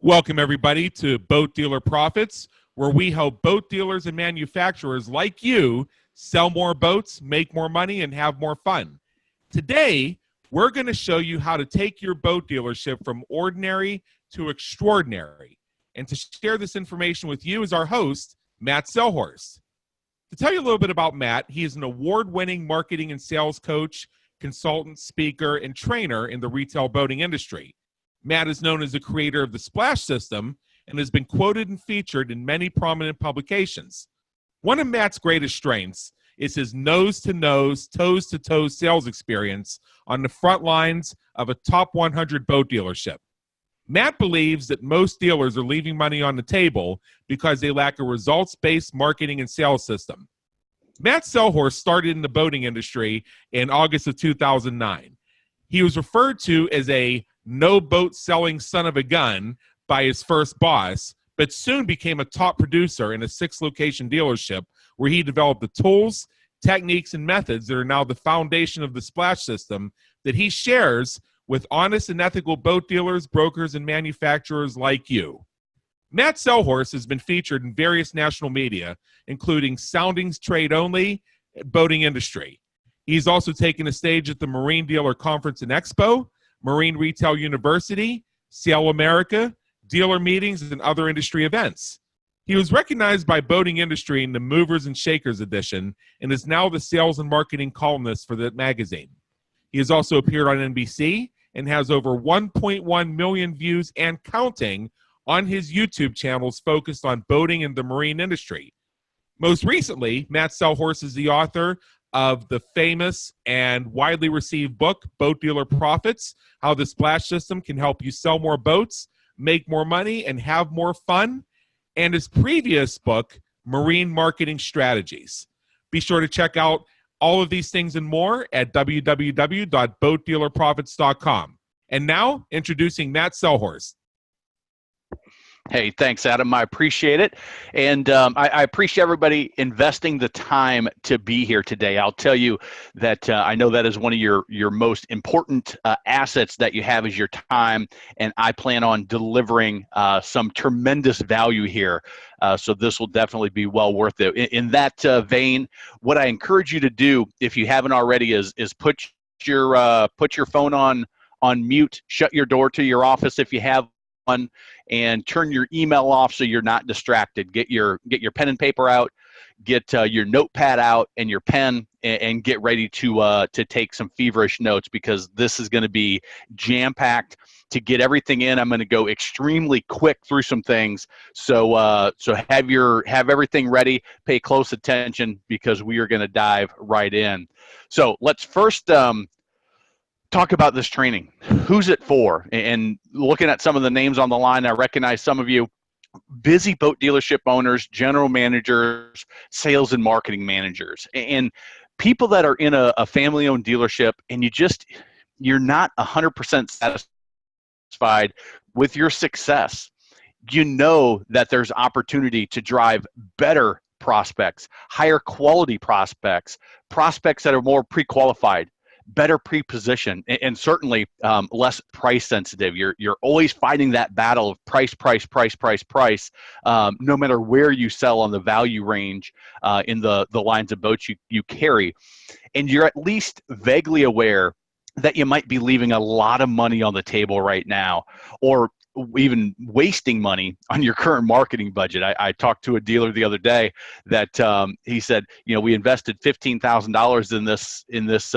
Welcome, everybody, to Boat Dealer Profits, where we help boat dealers and manufacturers like you sell more boats, make more money, and have more fun. Today, we're going to show you how to take your boat dealership from ordinary to extraordinary. And to share this information with you is our host, Matt Selhorst. To tell you a little bit about Matt, he is an award-winning marketing and sales coach, consultant, speaker, and trainer in the retail boating industry. Matt is known as the creator of the Splash System and has been quoted and featured in many prominent publications. One of Matt's greatest strengths is his nose-to-nose, toes-to-toes sales experience on the front lines of a top 100 boat dealership. Matt believes that most dealers are leaving money on the table because they lack a results-based marketing and sales system. Matt Selhorst started in the boating industry in August of 2009. He was referred to as a no boat selling son of a gun by his first boss, but soon became a top producer in a 6-location dealership where he developed the tools, techniques, and methods that are now the foundation of the Splash System that he shares with honest and ethical boat dealers, brokers, and manufacturers like you. Matt Selhorst has been featured in various national media, including Soundings Trade Only, Boating Industry. He's also taken a stage at the Marine Dealer Conference and Expo, Marine Retail University, Sail America, dealer meetings, and other industry events. He was recognized by Boating Industry in the Movers and Shakers edition and is now the sales and marketing columnist for that magazine. He has also appeared on NBC and has over 1.1 million views and counting on his YouTube channels focused on boating and the marine industry. Most recently, Matt Selhorst is the author of the famous and widely received book, Boat Dealer Profits, How the Splash System Can Help You Sell More Boats, Make More Money, and Have More Fun, and his previous book, Marine Marketing Strategies. Be sure to check out all of these things and more at www.boatdealerprofits.com. And now, introducing Matt Selhorst. Hey, thanks, Adam. I appreciate it. And I appreciate everybody investing the time to be here today. I'll tell you that I know that is one of your most important assets that you have is your time, and I plan on delivering some tremendous value here. So this will definitely be well worth it. In that vein, what I encourage you to do, if you haven't already, is put your phone on mute, shut your door to your office if you have one, and turn your email off so you're not distracted. Get your pen and paper out, get your notepad out and your pen, and get ready to take some feverish notes, because this is going to be jam-packed. To get everything in, I'm going to go extremely quick through some things. So have everything ready. Pay close attention, because we are going to dive right in. So let's first talk about this training. Who's it for? And looking at some of the names on the line, I recognize some of you. Busy boat dealership owners, general managers, sales and marketing managers, and people that are in a family-owned dealership, and you're not 100% satisfied with your success. You know that there's opportunity to drive better prospects, higher quality prospects, prospects that are more pre-qualified, better pre-position, and certainly less price sensitive. You're always fighting that battle of price, no matter where you sell on the value range in the lines of boats you carry. And you're at least vaguely aware that you might be leaving a lot of money on the table right now, or even wasting money on your current marketing budget. I talked to a dealer the other day that he said, we invested $15,000 in this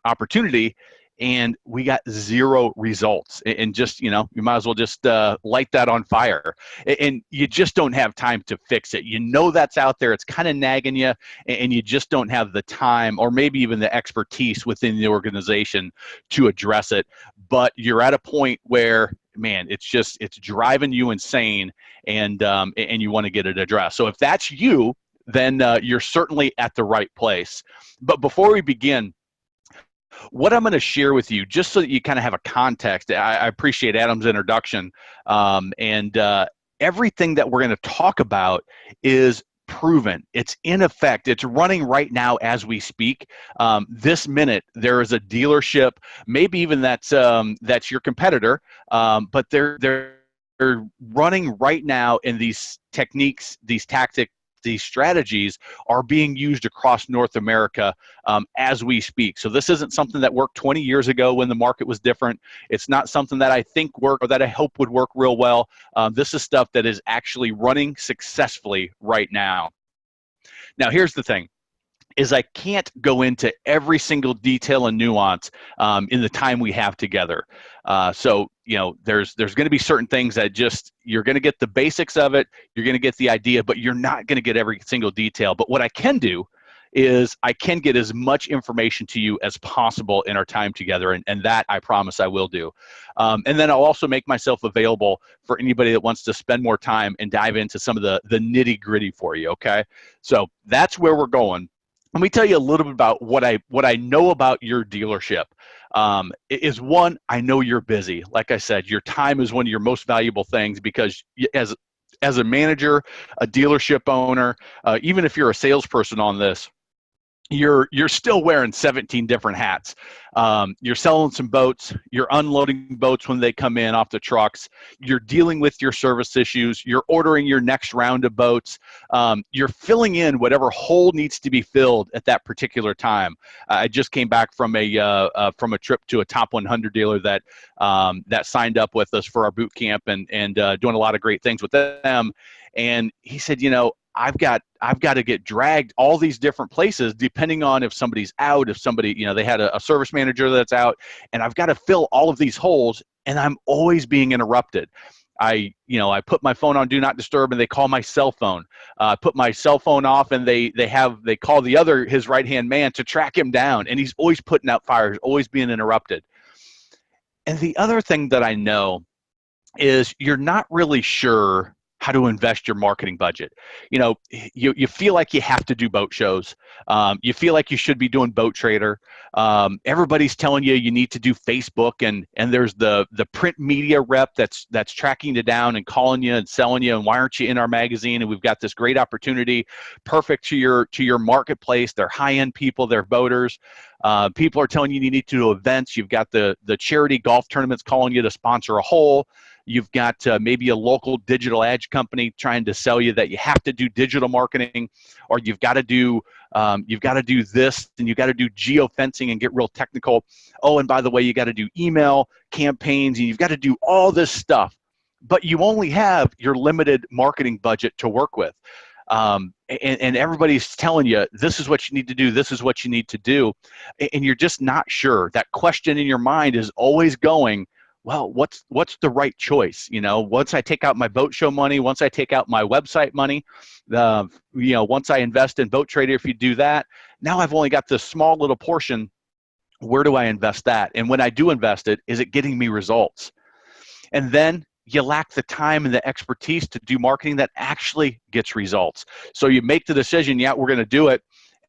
opportunity, and we got 0 results. And just, you might as well just light that on fire. And you just don't have time to fix it. That's out there. It's kind of nagging you, and you just don't have the time, or maybe even the expertise within the organization to address it. But you're at a point where, man, it's driving you insane, and you want to get it addressed. So if that's you, then you're certainly at the right place. But before we begin, what I'm going to share with you, just so that you kind of have a context, I appreciate Adam's introduction, and everything that we're going to talk about is proven. It's in effect. It's running right now as we speak. This minute, there is a dealership, maybe even that's your competitor, but they're running right now, and these techniques, these tactics, these strategies are being used across North America as we speak. So this isn't something that worked 20 years ago when the market was different. It's not something that I think worked or that I hope would work real well. This is stuff that is actually running successfully right now. Now, here's the thing. Is I can't go into every single detail and nuance in the time we have together. So, there's going to be certain things that you're going to get the basics of it, you're going to get the idea, but you're not going to get every single detail. But what I can do is I can get as much information to you as possible in our time together, and that I promise I will do. And then I'll also make myself available for anybody that wants to spend more time and dive into some of the nitty gritty for you, okay? So that's where we're going. Let me tell you a little bit about what I know about your dealership. Is one, I know you're busy. Like I said, your time is one of your most valuable things, because as a manager, a dealership owner, even if you're a salesperson on this, you're still wearing 17 different hats. You're selling some boats, you're unloading boats when they come in off the trucks, you're dealing with your service issues, you're ordering your next round of boats, you're filling in whatever hole needs to be filled at that particular time. I just came back from a trip to a top 100 dealer that signed up with us for our boot camp and doing a lot of great things with them. And he said, I've got to get dragged all these different places depending on if somebody's out, if somebody, they had a service manager that's out, and I've got to fill all of these holes, and I'm always being interrupted. I put my phone on Do Not Disturb, and they call my cell phone. I put my cell phone off, and they call his right-hand man to track him down, and he's always putting out fires, always being interrupted. And the other thing that I know is you're not really sure how to invest your marketing budget. You feel like you have to do boat shows. You feel like you should be doing Boat Trader. Everybody's telling you need to do Facebook, and there's the print media rep that's tracking you down and calling you and selling you, and why aren't you in our magazine? And we've got this great opportunity, perfect to your marketplace. They're high-end people, they're boaters. People are telling you need to do events. You've got the charity golf tournaments calling you to sponsor a hole. You've got maybe a local digital ad company trying to sell you that you have to do digital marketing, or you've got to do this, and you've got to do geofencing and get real technical. Oh, and by the way, you got to do email campaigns, and you've got to do all this stuff, but you only have your limited marketing budget to work with. And everybody's telling you, this is what you need to do, this is what you need to do, and you're just not sure. That question in your mind is always going, well, what's the right choice? Once I take out my boat show money, once I take out my website money, once I invest in Boat Trader, if you do that, now I've only got this small little portion. Where do I invest that? And when I do invest it, is it getting me results? And then you lack the time and the expertise to do marketing that actually gets results. So you make the decision, yeah, we're going to do it.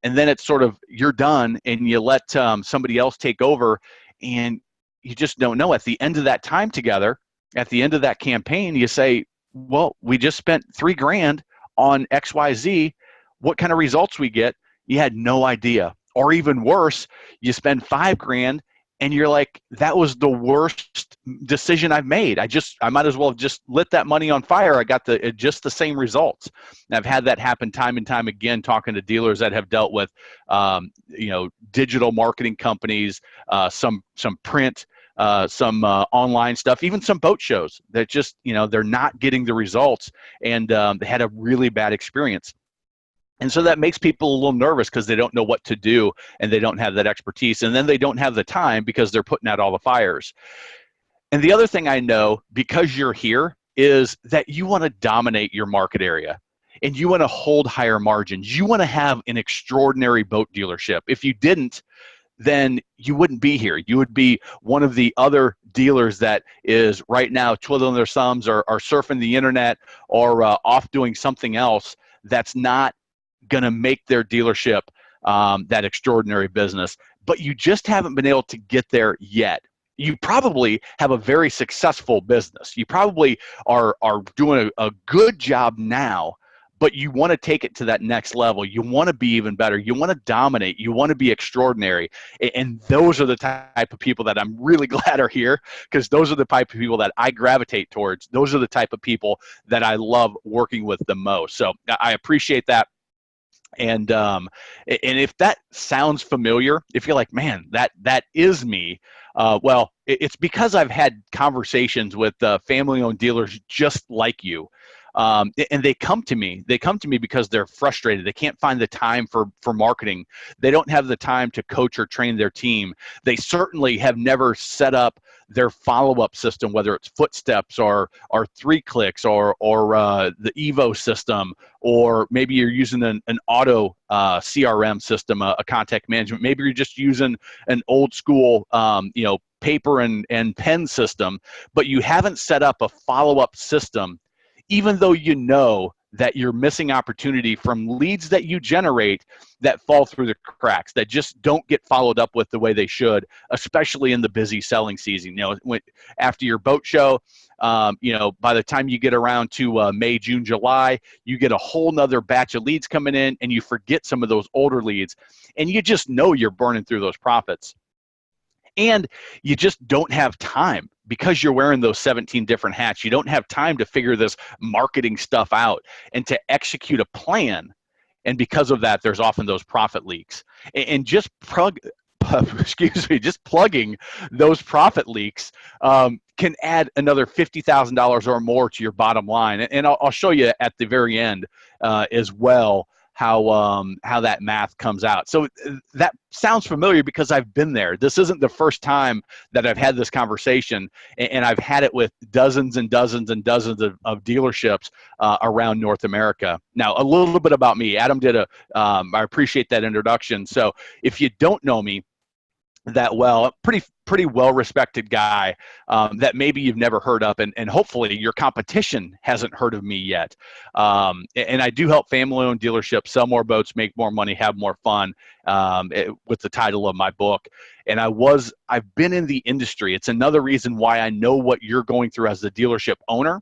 And then it's sort of, you're done, and you let somebody else take over, and you just don't know. At the end of that time together, at the end of that campaign, you say, well, we just spent $3,000 on XYZ. What kind of results we get? You had no idea. Or even worse, you spend $5,000 and you're like, that was the worst decision I've made. I might as well have just lit that money on fire. I got just the same results. And I've had that happen time and time again, talking to dealers that have dealt with, digital marketing companies, some print, some online stuff, even some boat shows that just, they're not getting the results, and they had a really bad experience. And so that makes people a little nervous because they don't know what to do, and they don't have that expertise, and then they don't have the time because they're putting out all the fires. And the other thing I know, because you're here, is that you want to dominate your market area, and you want to hold higher margins. You want to have an extraordinary boat dealership. If you didn't, then you wouldn't be here. You would be one of the other dealers that is right now twiddling their thumbs, or surfing the internet, or off doing something else that's not going to make their dealership that extraordinary business. But you just haven't been able to get there yet. You probably have a very successful business. You probably are doing a good job now, but you want to take it to that next level. You want to be even better. You want to dominate. You want to be extraordinary. And those are the type of people that I'm really glad are here, because those are the type of people that I gravitate towards. Those are the type of people that I love working with the most. So I appreciate that. And if that sounds familiar, if you're like, man, that is me, well, it's because I've had conversations with family-owned dealers just like you. And they come to me because they're frustrated. They can't find the time for marketing. They don't have the time to coach or train their team. They certainly have never set up their follow-up system, whether it's Footsteps or 3Clicks or the Evo system, or maybe you're using an auto CRM system, a contact management. Maybe you're just using an old school, paper and pen system, but you haven't set up a follow-up system, even though you know that you're missing opportunity from leads that you generate that fall through the cracks, that just don't get followed up with the way they should, especially in the busy selling season. After your boat show, by the time you get around to May, June, July, you get a whole nother batch of leads coming in, and you forget some of those older leads, and you just know you're burning through those profits. And you just don't have time, because you're wearing those 17 different hats. You don't have time to figure this marketing stuff out and to execute a plan. And because of that, there's often those profit leaks. And just plugging those profit leaks can add another $50,000 or more to your bottom line. And I'll show you at the very end as well how that math comes out. So that sounds familiar because I've been there. This isn't the first time that I've had this conversation, and I've had it with dozens and dozens and dozens of dealerships around North America. Now, a little bit about me. Adam did I appreciate that introduction. So if you don't know me that well, pretty well-respected guy that maybe you've never heard of, and hopefully your competition hasn't heard of me yet. And I do help family-owned dealerships sell more boats, make more money, have more fun, with the title of my book. And I've been in the industry. It's another reason why I know what you're going through as the dealership owner.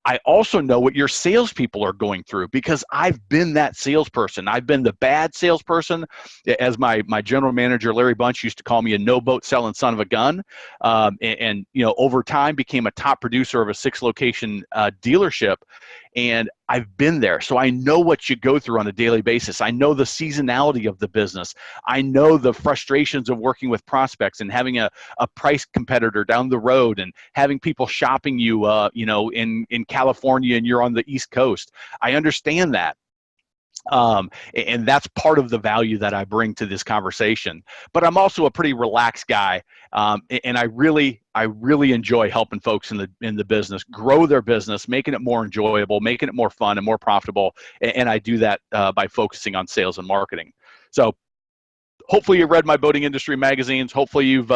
I also know what your salespeople are going through, because I've been that salesperson. I've been the bad salesperson, as my general manager, Larry Bunch, used to call me a no-boat selling son of a gun. And over time became a top producer of a 6-location dealership. And I've been there. So I know what you go through on a daily basis. I know the seasonality of the business. I know the frustrations of working with prospects and having a price competitor down the road, and having people shopping you, in California and you're on the East Coast. I understand that. And that's part of the value that I bring to this conversation. But I'm also a pretty relaxed guy, and I really enjoy helping folks in the business grow their business, making it more enjoyable, making it more fun and more profitable. And I do that by focusing on sales and marketing. So hopefully you've read my boating industry magazines. Hopefully you've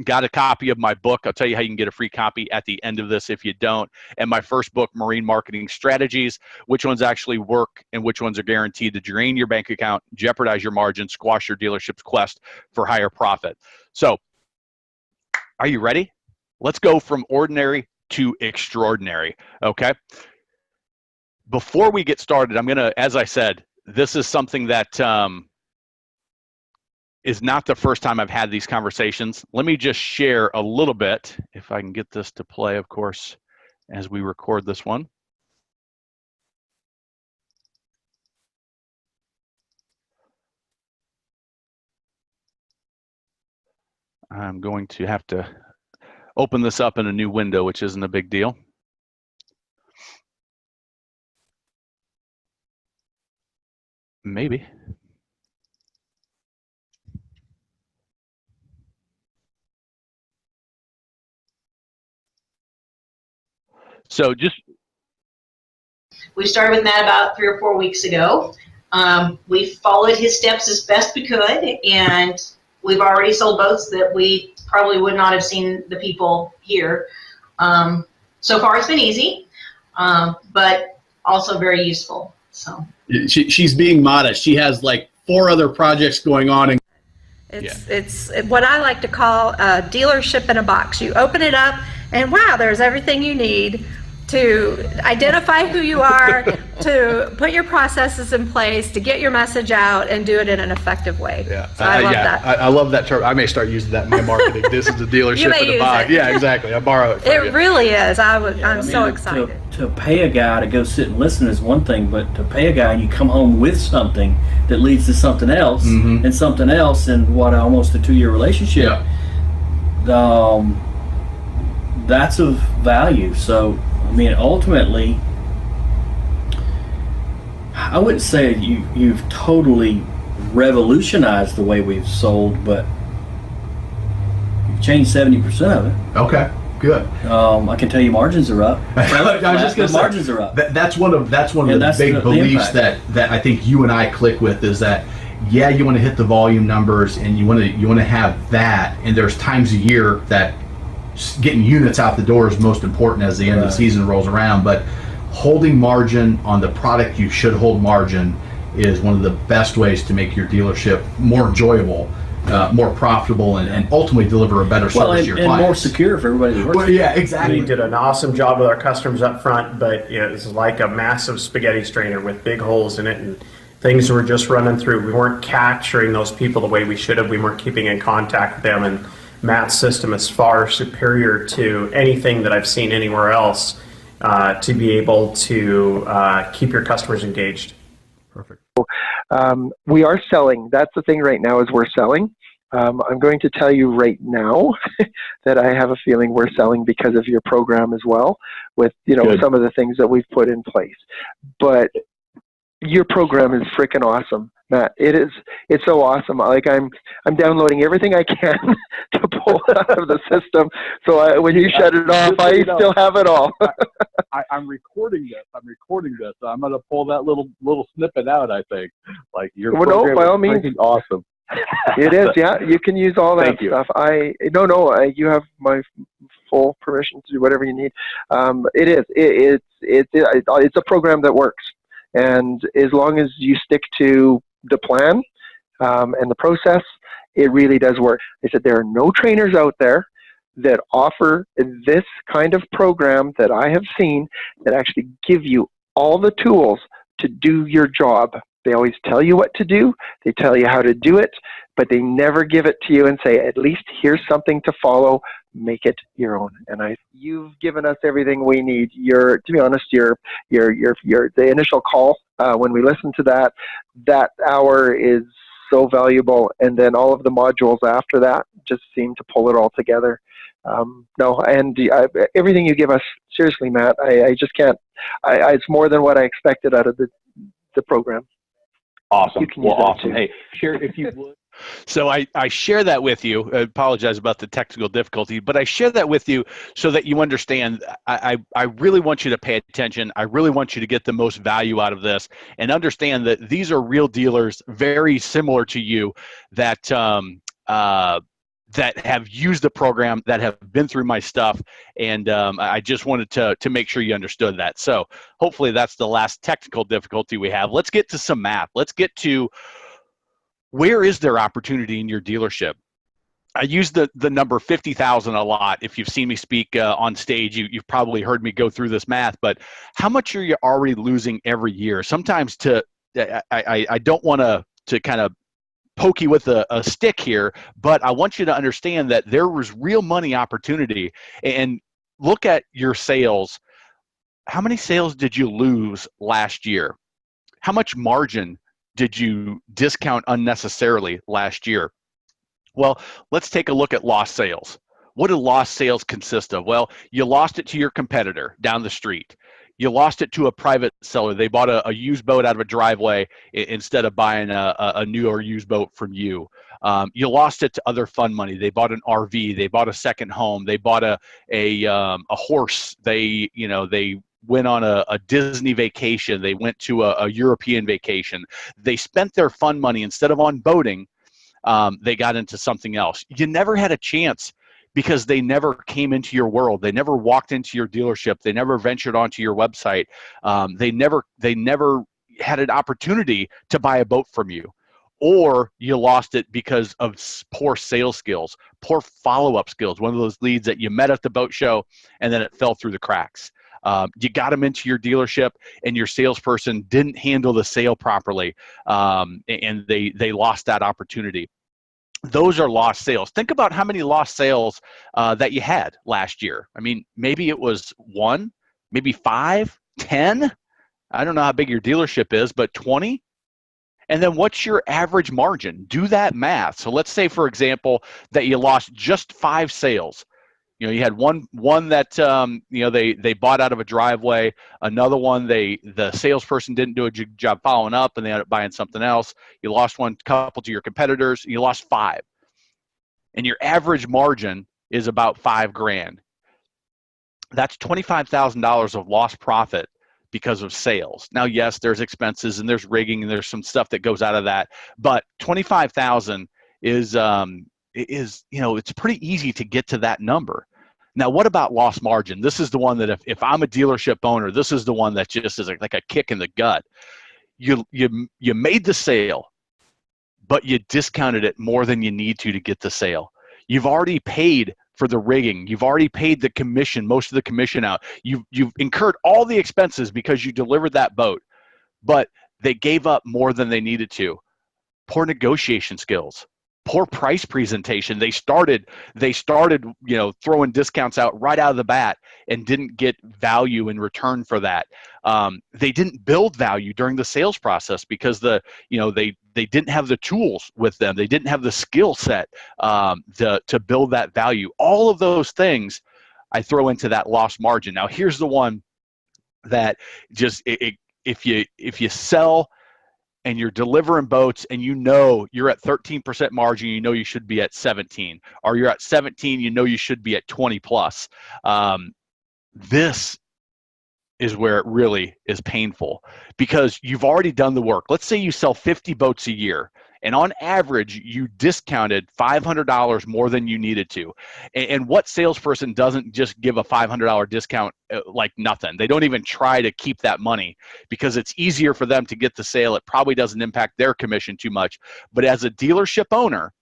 got a copy of my book. I'll tell you how you can get a free copy at the end of this if you don't. And my first book, Marine Marketing Strategies, which ones actually work and which ones are guaranteed to drain your bank account, jeopardize your margin, squash your dealership's quest for higher profit. So are you ready? Let's go from ordinary to extraordinary, okay? Before we get started, I'm going to, as I said, this is something that is not the first time I've had these conversations. Let me just share a little bit, if I can get this to play, of course, as we record this one. I'm going to have to open this up in a new window, which isn't a big deal. Maybe. So we started with Matt about 3 or 4 weeks ago. We followed his steps as best we could, and we've already sold boats that we probably would not have seen the people here. So far it's been easy, but also very useful. So she's being modest. She has like 4 other projects going on. And it's what I like to call a dealership in a box. You open it up and wow, there's everything you need to identify who you are, to put your processes in place, to get your message out, and do it in an effective way. Yeah, So I love that. I love that term. I may start using that in my marketing. This is the dealership You may for the use buy. it. Yeah, exactly. I borrow it from It you. really is. I'm I so mean, excited. To pay a guy to go sit and listen is one thing, but to pay a guy and you come home with something that leads to something else Mhm. and something else in what almost a 2-year relationship, that's of value. So, I mean, ultimately, I wouldn't say you've totally revolutionized the way we've sold, but you've changed 70% of it. Okay, good. I can tell you margins are up. I was just gonna say, margins are up. That's one of And the that's big the beliefs impact. that I think you and I click with is that you want to hit the volume numbers and you want to have that, and there's times a year that getting units out the door is most important as the end of the Right. season rolls around, but holding margin on the product you should hold margin is one of the best ways to make your dealership more enjoyable, more profitable, and ultimately deliver a better service Well, to your and more clients. secure for everybody that works. Well, yeah, We exactly. did an awesome job with our customers up front, but it's like a massive spaghetti strainer with big holes in it, and things were just running through. We weren't capturing those people the way we should have. We weren't keeping in contact with them, and Matt's system is far superior to anything that I've seen anywhere else to be able to keep your customers engaged. Perfect. We are selling. That's the thing right now is we're selling. I'm going to tell you right now that I have a feeling we're selling because of your program as well, with Good. some of the things that we've put in place. But your program is freaking awesome, Matt. It's so awesome. Like I'm downloading everything I can to pull out of the system. So when you shut it off, I still have it all. I'm recording this. So I'm going to pull that little snippet out, I think. Like your Well, no, program by is all means. freaking awesome. It is, yeah. You can use all that Thank you. stuff. You have my full permission to do whatever you need. It is. It's a program that works, and as long as you stick to the plan and the process, it really does work. They said there are no trainers out there that offer this kind of program that I have seen that actually give you all the tools to do your job. They always tell you what to do. They tell you how to do it, but they never give it to you and say, at least here's something to follow. Make it your own. And you've given us everything we need. To be honest, the initial call when we listen to that hour is so valuable, and then all of the modules after that just seem to pull it all together. Everything you give us, seriously, Matt, I just can't. It's more than what I expected out of the program. Awesome. You can Well, use that awesome. too. Hey, share if you would. So I share that with you. I apologize about the technical difficulty, but I share that with you so that you understand. I really want you to pay attention. I really want you to get the most value out of this and understand that these are real dealers, very similar to you, that that have used the program, that have been through my stuff, and I just wanted to make sure you understood that. So hopefully that's the last technical difficulty we have. Let's get to some math. Let's get to where is there opportunity in your dealership. I use the number 50,000 a lot. If you've seen me speak on stage, you've probably heard me go through this math, but how much are you already losing every year? Sometimes I don't want to kind of poke you with a stick here, but I want you to understand that there was real money opportunity. And look at your sales. How many sales did you lose last year? How much margin did you discount unnecessarily last year? Well, let's take a look at lost sales. What do lost sales consist of? Well, you lost it to your competitor down the street. You lost it to a private seller. They bought a used boat out of a driveway instead of buying a new or used boat from you. You lost it to other fund money. They bought an RV. They bought a second home. They bought a horse. They went on a Disney vacation. They went to a European vacation. They spent their fund money instead of on boating. They got into something else. You never had a chance because they never came into your world. They never walked into your dealership. They never ventured onto your website. They never had an opportunity to buy a boat from you. Or you lost it because of poor sales skills, poor follow-up skills, one of those leads that you met at the boat show and then it fell through the cracks. You got them into your dealership and your salesperson didn't handle the sale properly, and they lost that opportunity. Those are lost sales. Think about how many lost sales that you had last year. I mean, maybe it was 1, maybe 5, 10. I don't know how big your dealership is, but 20. And then what's your average margin? Do that math. So let's say, for example, that you lost just 5 sales. You know, you had one that you know, they bought out of a driveway. Another one, the salesperson didn't do a good job following up, and they ended up buying something else. You lost one couple to your competitors. You lost 5, and your average margin is about $5,000. That's $25,000 of lost profit because of sales. Now, yes, there's expenses and there's rigging and there's some stuff that goes out of that, but $25,000 is you know, it's pretty easy to get to that number. Now, what about lost margin? This is the one that if I'm a dealership owner, this is the one that just is like a kick in the gut. You made the sale, but you discounted it more than you need to get the sale. You've already paid for the rigging. You've already paid the commission, most of the commission out. You've incurred all the expenses because you delivered that boat, but they gave up more than they needed to. Poor negotiation skills, poor price presentation. They started, you know, throwing discounts out right out of the bat and didn't get value in return for that. They didn't build value during the sales process because they didn't have the tools with them. They didn't have the skill set to build that value. All of those things I throw into that lost margin. Now, here's the one that just if you sell and you're delivering boats and you know you're at 13% margin, you know you should be at 17, or you're at 17, you know you should be at 20 plus. This is where it really is painful because you've already done the work. Let's say you sell 50 boats a year, and on average, you discounted $500 more than you needed to. And what salesperson doesn't just give a $500 discount like nothing? They don't even try to keep that money because it's easier for them to get the sale. It probably doesn't impact their commission too much. But as a dealership owner,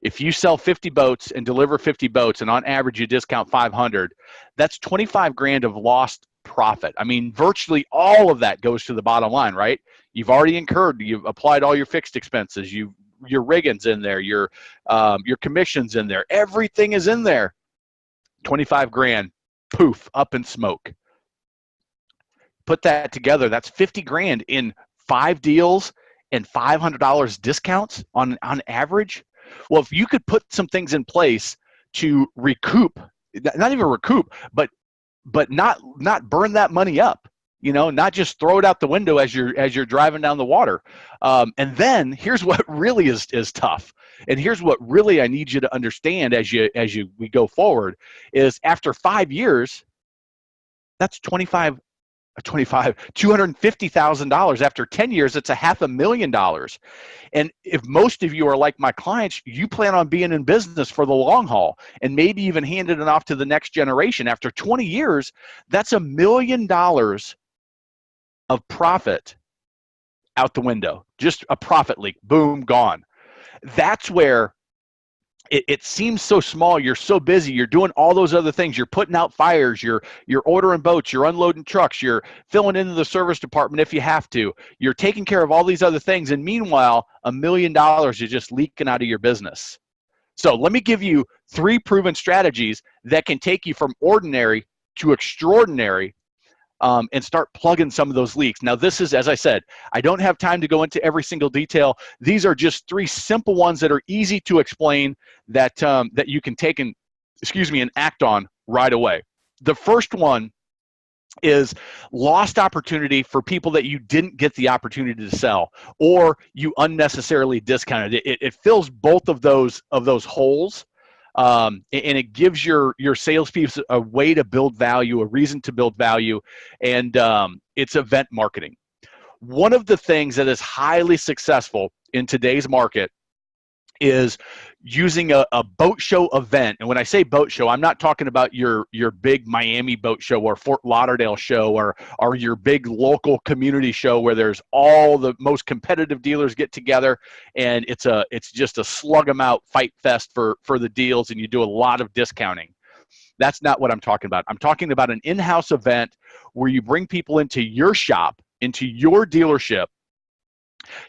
if you sell 50 boats and deliver 50 boats, and on average you discount 500, that's $25,000 of lost profit. I mean, virtually all of that goes to the bottom line, right? You've already incurred, you've applied all your fixed expenses, your rigging's in there, your commission's in there, everything is in there. $25,000, poof, up in smoke. Put that together, that's $50,000 in 5 deals and $500 discounts on average. Well, if you could put some things in place to recoup, not even recoup, but not burn that money up, you know, not just throw it out the window as you're driving down the water. And then here's what really is tough, and here's what really I need you to understand as we go forward is after 5 years, that's $250,000. After 10 years, it's $500,000. And if most of you are like my clients, you plan on being in business for the long haul and maybe even handing it off to the next generation. After 20 years, that's $1 million of profit out the window. Just a profit leak, boom, gone. That's where it seems so small. You're so busy. You're doing all those other things. You're putting out fires. You're ordering boats. You're unloading trucks. You're filling into the service department if you have to. You're taking care of all these other things. And meanwhile, $1 million is just leaking out of your business. So let me give you 3 proven strategies that can take you from ordinary to extraordinary, and start plugging some of those leaks. Now, this is, as I said, I don't have time to go into every single detail. These are just 3 simple ones that are easy to explain that you can take and act on right away. The first one is lost opportunity for people that you didn't get the opportunity to sell, or you unnecessarily discounted. It fills both of those holes. And it gives your salespeople a way to build value, a reason to build value, and it's event marketing. One of the things that is highly successful in today's market is using a boat show event. And when I say boat show, I'm not talking about your big Miami boat show or Fort Lauderdale show or your big local community show where there's all the most competitive dealers get together and it's just a slug 'em out fight fest for the deals and you do a lot of discounting. That's not what I'm talking about. I'm talking about an in-house event where you bring people into your shop, into your dealership,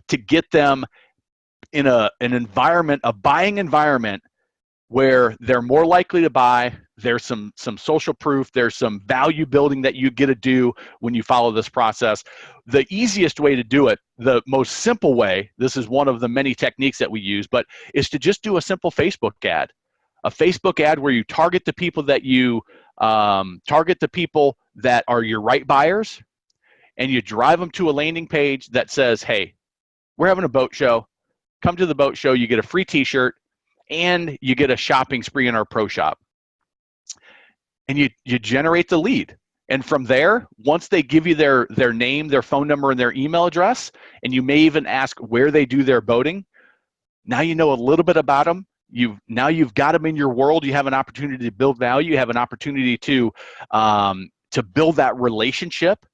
to get them in an environment, a buying environment, where they're more likely to buy. There's some social proof. There's some value building that you get to do when you follow this process. The easiest way to do it, the most simple way, this is one of the many techniques that we use, but is to just do a simple Facebook ad. A Facebook ad where you target the people that are your right buyers, and you drive them to a landing page that says, hey, we're having a boat show. Come to the boat show. You get a free t-shirt, and you get a shopping spree in our pro shop. And you generate the lead. And from there, once they give you their name, their phone number, and their email address, and you may even ask where they do their boating, now you know a little bit about them. Now you've got them in your world. You have an opportunity to build value. You have an opportunity to build that relationship.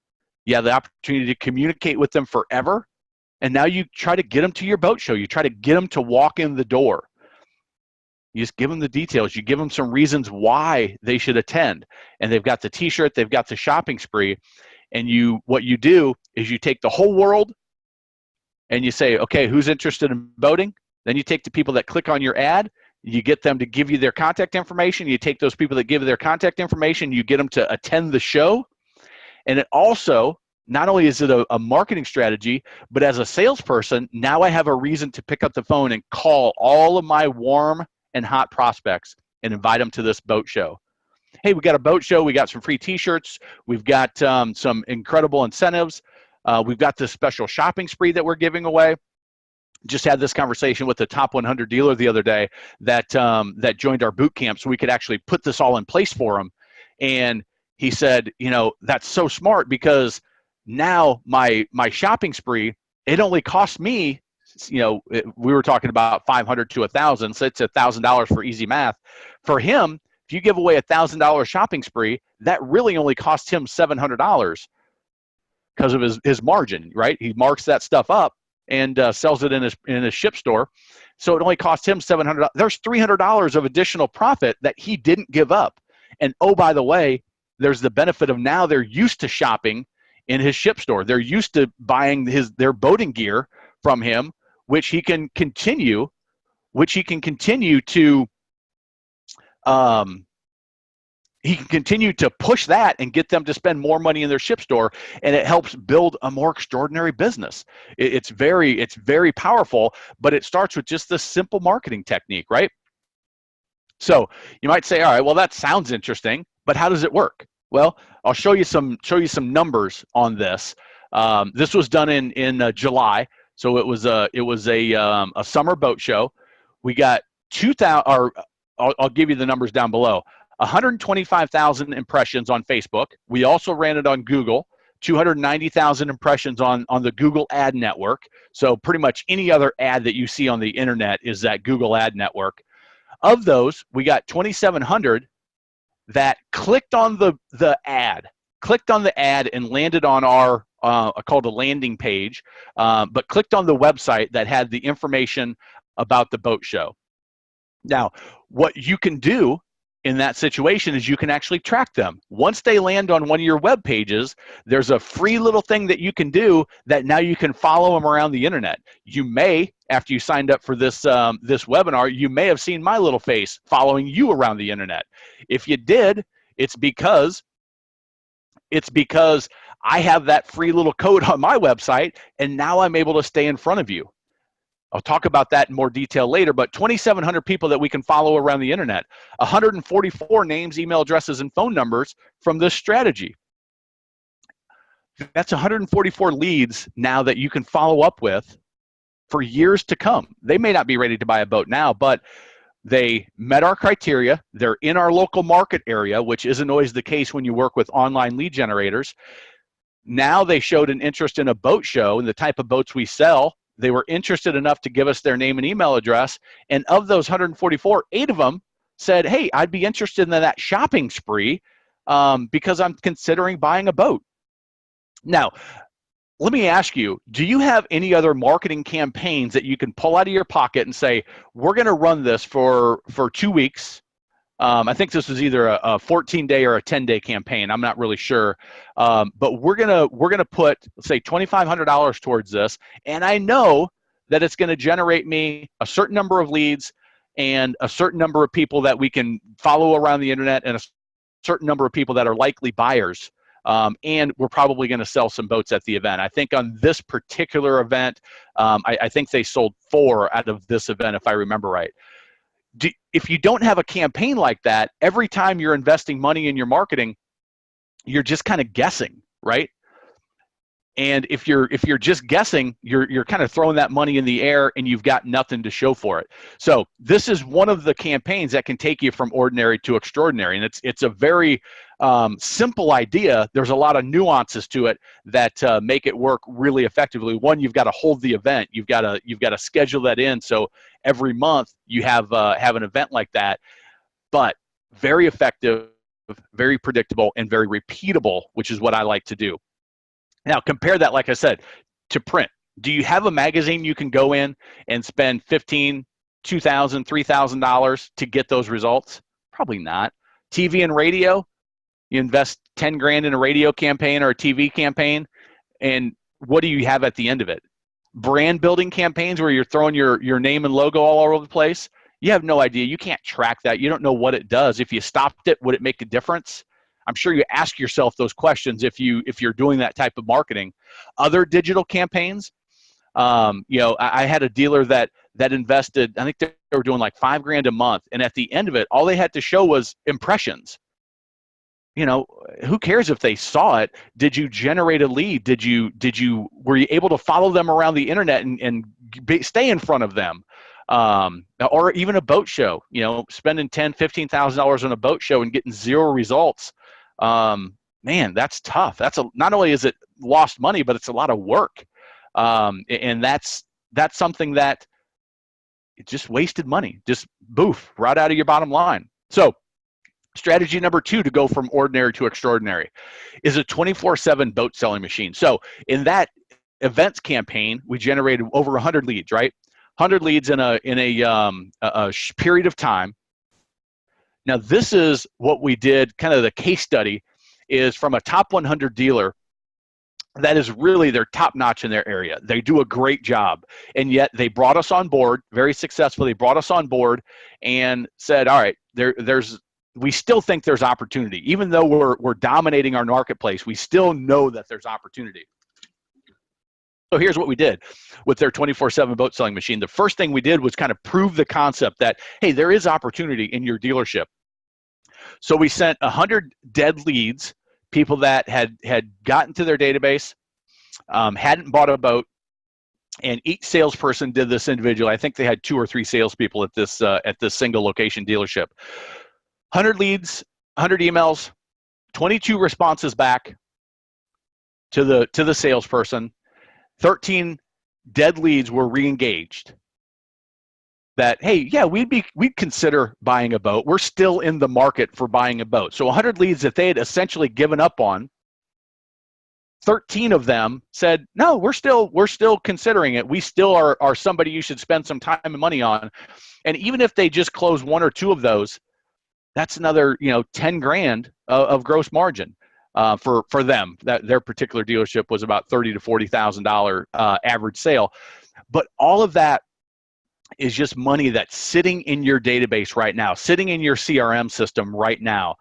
You have the opportunity to communicate with them forever. And now you try to get them to your boat show. You try to get them to walk in the door. You just give them the details. You give them some reasons why they should attend. And they've got the t-shirt, they've got the shopping spree. And what you do is you take the whole world and you say, okay, who's interested in boating? Then you take the people that click on your ad, you get them to give you their contact information. You take those people that give you their contact information, you get them to attend the show. And it also, not only is it a marketing strategy, but as a salesperson, now I have a reason to pick up the phone and call all of my warm and hot prospects and invite them to this boat show. Hey, we got a boat show. We got some free t-shirts. We've got some incredible incentives. We've got this special shopping spree that we're giving away. Just had this conversation with the top 100 dealer the other day that joined our boot camp, so we could actually put this all in place for him. And he said, that's so smart, because now my shopping spree, it only costs me, we were talking about $500 to $1,000, so it's $1,000 for easy math. For him, if you give away $1,000 shopping spree, that really only costs him $700 because of his margin, right? He marks that stuff up and sells it in his ship store. So it only costs him $700. There's $300 of additional profit that he didn't give up. And oh, by the way, there's the benefit of now they're used to shopping in his ship store. They're used to buying their boating gear from him, which he can continue to he can continue to push that and get them to spend more money in their ship store, and it helps build a more extraordinary business. It's very powerful, but it starts with just this simple marketing technique, right? So you might say, all right, well, that sounds interesting, but how does it work? Well, I'll show you some numbers on this. This was done in July, so it was a summer boat show. We got 2,000, or I'll give you the numbers down below. 125,000 impressions on Facebook. We also ran it on Google. 290,000 impressions on the Google Ad Network. So pretty much any other ad that you see on the internet is that Google Ad Network. Of those, we got 2,700 that clicked on the ad and landed on our called a landing page, but clicked on the website that had the information about the boat show. Now, what you can do in that situation is you can actually track them. Once they land on one of your web pages, there's a free little thing that you can do that now you can follow them around the internet. You may, after you signed up for this webinar, you may have seen my little face following you around the internet. If you did, it's because I have that free little code on my website, and now I'm able to stay in front of you. I'll talk about that in more detail later, but 2,700 people that we can follow around the internet, 144 names, email addresses, and phone numbers from this strategy. That's 144 leads now that you can follow up with for years to come. They may not be ready to buy a boat now, but they met our criteria. They're in our local market area, which isn't always the case when you work with online lead generators. Now they showed an interest in a boat show and the type of boats we sell. They were interested enough to give us their name and email address. And of those 144, 8 of them said, hey, I'd be interested in that shopping spree because I'm considering buying a boat. Now, let me ask you, do you have any other marketing campaigns that you can pull out of your pocket and say, we're going to run this for 2 weeks. I think this was either a 14-day or a 10-day campaign. I'm not really sure, but we're gonna put, let's say, $2,500 towards this, and I know that it's going to generate me a certain number of leads and a certain number of people that we can follow around the internet and a certain number of people that are likely buyers. And we're probably going to sell some boats at the event. I think on this particular event, I think they sold 4 out of this event, if I remember right. If you don't have a campaign like that, every time you're investing money in your marketing, you're just kind of guessing, right? And if you're just guessing, you're kind of throwing that money in the air and you've got nothing to show for it. So this is one of the campaigns that can take you from ordinary to extraordinary, and it's a very simple idea. There's a lot of nuances to it that make it work really effectively. One, you've got to hold the event. You've got to schedule that in. So every month you have an event like that, but very effective, very predictable, and very repeatable, which is what I like to do. Now, compare that, like I said, to print. Do you have a magazine you can go in and spend $1,500, $2,000, $3,000 to get those results? Probably not. TV and radio, you invest 10 grand in a radio campaign or a TV campaign, and what do you have at the end of it? Brand building campaigns where you're throwing your name and logo all over the place? You have no idea. You can't track that. You don't know what it does. If you stopped it, would it make a difference? I'm sure you ask yourself those questions if you're doing that type of marketing. Other digital campaigns, I had a dealer that invested, I think they were doing like $5 grand a month, and at the end of it, all they had to show was impressions. Who cares if they saw it? Did you generate a lead? Were you able to follow them around the internet and stay in front of them? Or even a boat show, spending $10,000, $15,000 on a boat show and getting 0 results. Man, that's tough. Not only is it lost money, but it's a lot of work. And that's something that it just wasted money, just boof, right out of your bottom line. So strategy number 2 to go from ordinary to extraordinary is a 24/7 boat selling machine. So in that events campaign, we generated over 100 leads, right? 100 leads in a period of time. Now, this is what we did, kind of the case study is from a top 100 dealer that is really they're top-notch in their area. They do a great job, and yet they brought us on board very successfully. They brought us on board and said, all right, we still think there's opportunity. Even though we're dominating our marketplace, we still know that there's opportunity. So here's what we did with their 24/7 boat selling machine. The first thing we did was kind of prove the concept that, hey, there is opportunity in your dealership. So we sent 100 dead leads, people that had gotten to their database, hadn't bought a boat, and each salesperson did this individually. I think they had 2 or 3 salespeople at this single location dealership. 100 leads, 100 emails, 22 responses back to the salesperson. 13 dead leads were re-engaged that, hey, yeah, we'd consider buying a boat. We're still in the market for buying a boat. So 100 leads that they had essentially given up on, 13 of them said, no, we're still considering it. We still are somebody you should spend some time and money on. And even if they just close 1 or 2 of those, that's another 10 grand of gross margin. For them, that their particular dealership was about $30,000 to $40,000 average sale, but all of that is just money that's sitting in your database right now, sitting in your CRM system right now,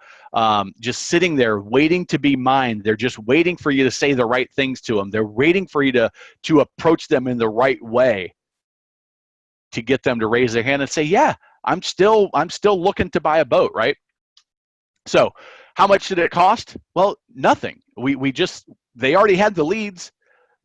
just sitting there waiting to be mined. They're just waiting for you to say the right things to them. They're waiting for you to approach them in the right way to get them to raise their hand and say, yeah, I'm still looking to buy a boat, right? So how much did it cost? Well, nothing. They already had the leads.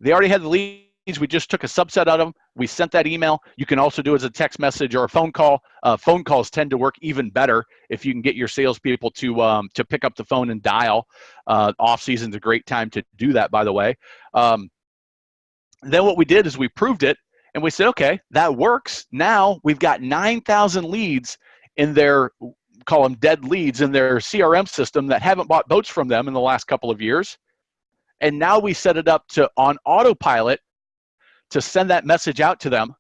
We just took a subset of them. We sent that email. You can also do it as a text message or a phone call. Phone calls tend to work even better if you can get your salespeople to pick up the phone and dial. Off season's a great time to do that, by the way. Then what we did is we proved it, and we said, okay, that works. Now we've got 9,000 leads in their, call them dead leads, in their CRM system that haven't bought boats from them in the last couple of years. And now we set it up on autopilot to send that message out to them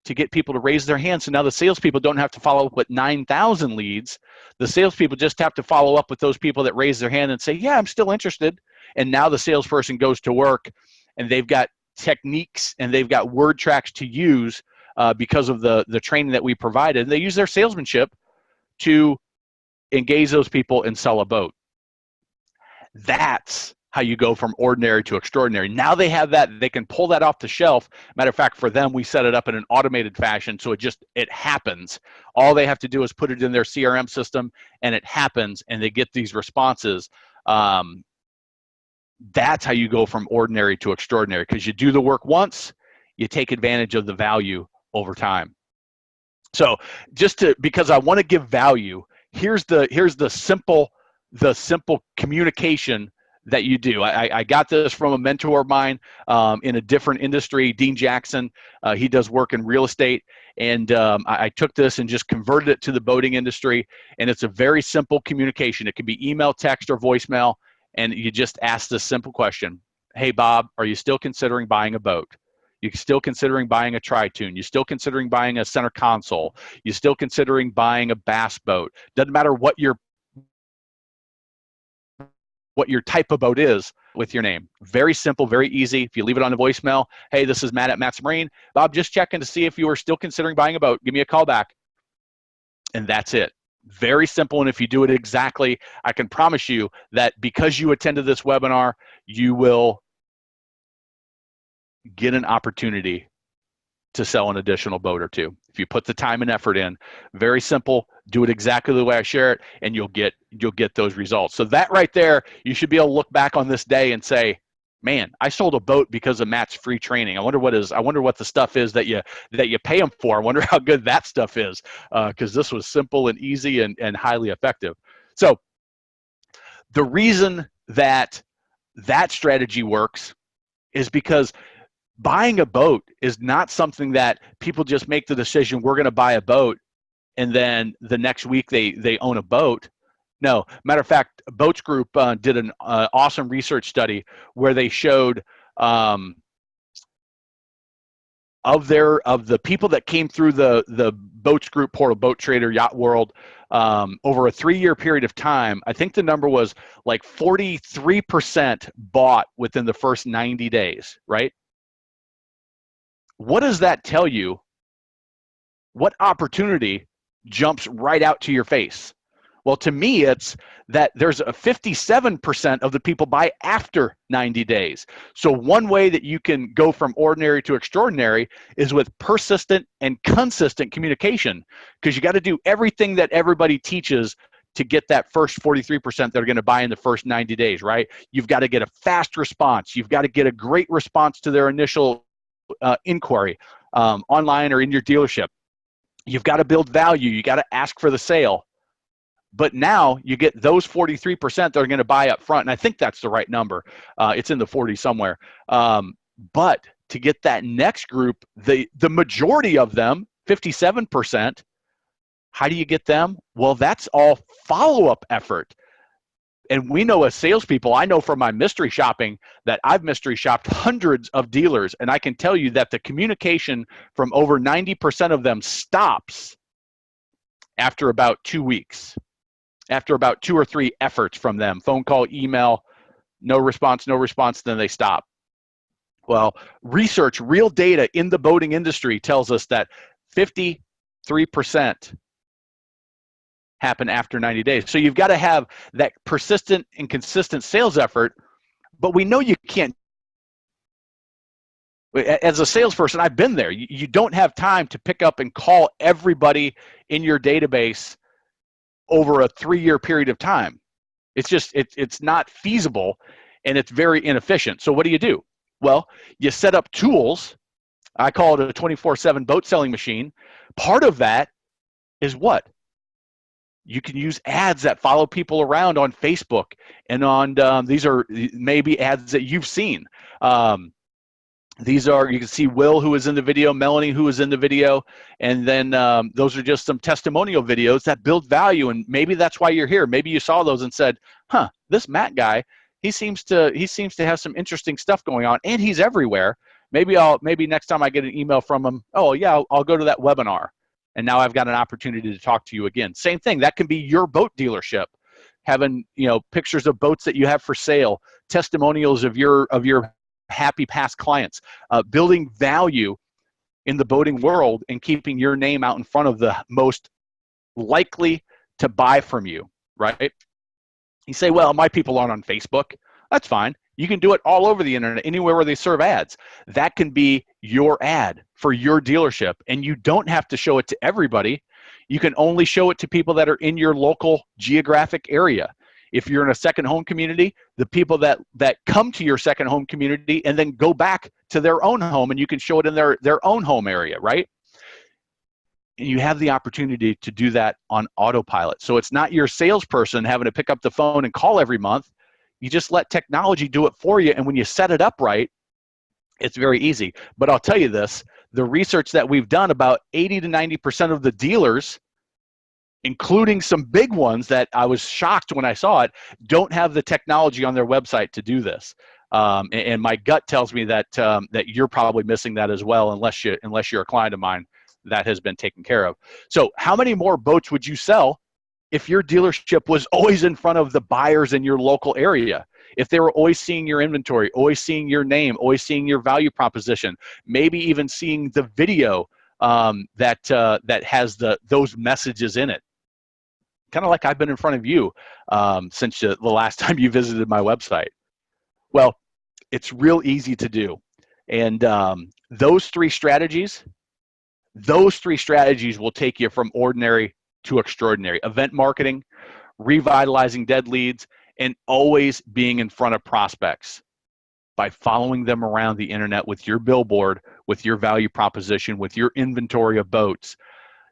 to get people to raise their hands. So now the salespeople don't have to follow up with 9,000 leads. The salespeople just have to follow up with those people that raise their hand and say, yeah, I'm still interested. And now the salesperson goes to work, and they've got techniques and they've got word tracks to use because of the training that we provided. And they use their salesmanship to engage those people and sell a boat. That's how you go from ordinary to extraordinary. Now they have that, they can pull that off the shelf. Matter of fact, for them, we set it up in an automated fashion, so it happens. All they have to do is put it in their CRM system, and it happens, and they get these responses. That's how you go from ordinary to extraordinary, because you do the work once, you take advantage of the value over time. So because I want to give value, here's the simple communication that you do. I got this from a mentor of mine in a different industry, Dean Jackson. He does work in real estate, and I took this and just converted it to the boating industry. And it's a very simple communication. It can be email, text, or voicemail, and you just ask this simple question: hey, Bob, are you still considering buying a boat? You still considering buying a Tri-Tune? You still considering buying a center console? You still considering buying a bass boat? Doesn't matter what your type of boat is with your name. Very simple, very easy. If you leave it on the voicemail, hey, this is Matt at Matt's Marine. Bob, just checking to see if you are still considering buying a boat. Give me a call back. And that's it. Very simple. And if you do it exactly, I can promise you that because you attended this webinar, you will get an opportunity to sell an additional boat or two. If you put the time and effort in, very simple, do it exactly the way I share it, and you'll get those results. So that right there, you should be able to look back on this day and say, man, I sold a boat because of Matt's free training. I wonder what the stuff is that you pay him for. I wonder how good that stuff is, because this was simple and easy and highly effective. So the reason that strategy works is because buying a boat is not something that people just make the decision, we're going to buy a boat, and then the next week they own a boat. No, matter of fact, Boats Group did an awesome research study where they showed of the people that came through the Boats Group portal, Boat Trader, Yacht World, over a 3-year period of time. I think the number was like 43% bought within the first 90 days, right? What does that tell you? What opportunity jumps right out to your face? Well, to me, it's that there's a 57% of the people buy after 90 days. So one way that you can go from ordinary to extraordinary is with persistent and consistent communication, because you got to do everything that everybody teaches to get that first 43% that are going to buy in the first 90 days, right? You've got to get a fast response. You've got to get a great response to their initial inquiry online or in your dealership. You've got to build value. You got to ask for the sale. But now you get those 43% that are going to buy up front, and I think that's the right number. It's in the 40s somewhere. But to get that next group, the majority of them, 57%, how do you get them? Well, that's all follow-up effort. And we know as salespeople, I know from my mystery shopping that I've mystery shopped hundreds of dealers, and I can tell you that the communication from over 90% of them stops after about 2 weeks, after about 2 or 3 efforts from them, phone call, email, no response, then they stop. Well, research, real data in the boating industry tells us that 53% happen after 90 days. So you've got to have that persistent and consistent sales effort, but we know you can't. As a salesperson, I've been there. You don't have time to pick up and call everybody in your database over a 3-year period of time. It's just, it's not feasible, and it's very inefficient. So what do? Well, you set up tools. I call it a 24/7 boat selling machine. Part of that is what? You can use ads that follow people around on Facebook, and on these are maybe ads that you've seen. These are, you can see Will, who is in the video, Melanie, who is in the video, and then those are just some testimonial videos that build value, and maybe that's why you're here. Maybe you saw those and said, huh, this Matt guy, he seems to have some interesting stuff going on, and he's everywhere. maybe next time I get an email from them, oh yeah, I'll go to that webinar. And now I've got an opportunity to talk to you again. Same thing, that can be your boat dealership, having, pictures of boats that you have for sale, testimonials of your happy past clients, building value in the boating world and keeping your name out in front of the most likely to buy from you, right? You say, well, my people aren't on Facebook. That's fine. You can do it all over the internet, anywhere where they serve ads. That can be your ad for your dealership, and you don't have to show it to everybody. You can only show it to people that are in your local geographic area. If you're in a second home community, the people that come to your second home community and then go back to their own home, and you can show it in their own home area, right? And you have the opportunity to do that on autopilot. So it's not your salesperson having to pick up the phone and call every month. You just let technology do it for you, and when you set it up right, it's very easy. But I'll tell you this, the research that we've done, about 80 to 90% of the dealers, including some big ones that I was shocked when I saw it, don't have the technology on their website to do this. And my gut tells me that that you're probably missing that as well, unless you're a client of mine that has been taken care of. So how many more boats would you sell if your dealership was always in front of the buyers in your local area? If they were always seeing your inventory, always seeing your name, always seeing your value proposition, maybe even seeing the video that has those messages in it. Kind of like I've been in front of you since the last time you visited my website. Well, it's real easy to do. And those three strategies will take you from ordinary to extraordinary. Event marketing, revitalizing dead leads, and always being in front of prospects by following them around the internet with your billboard, with your value proposition, with your inventory of boats.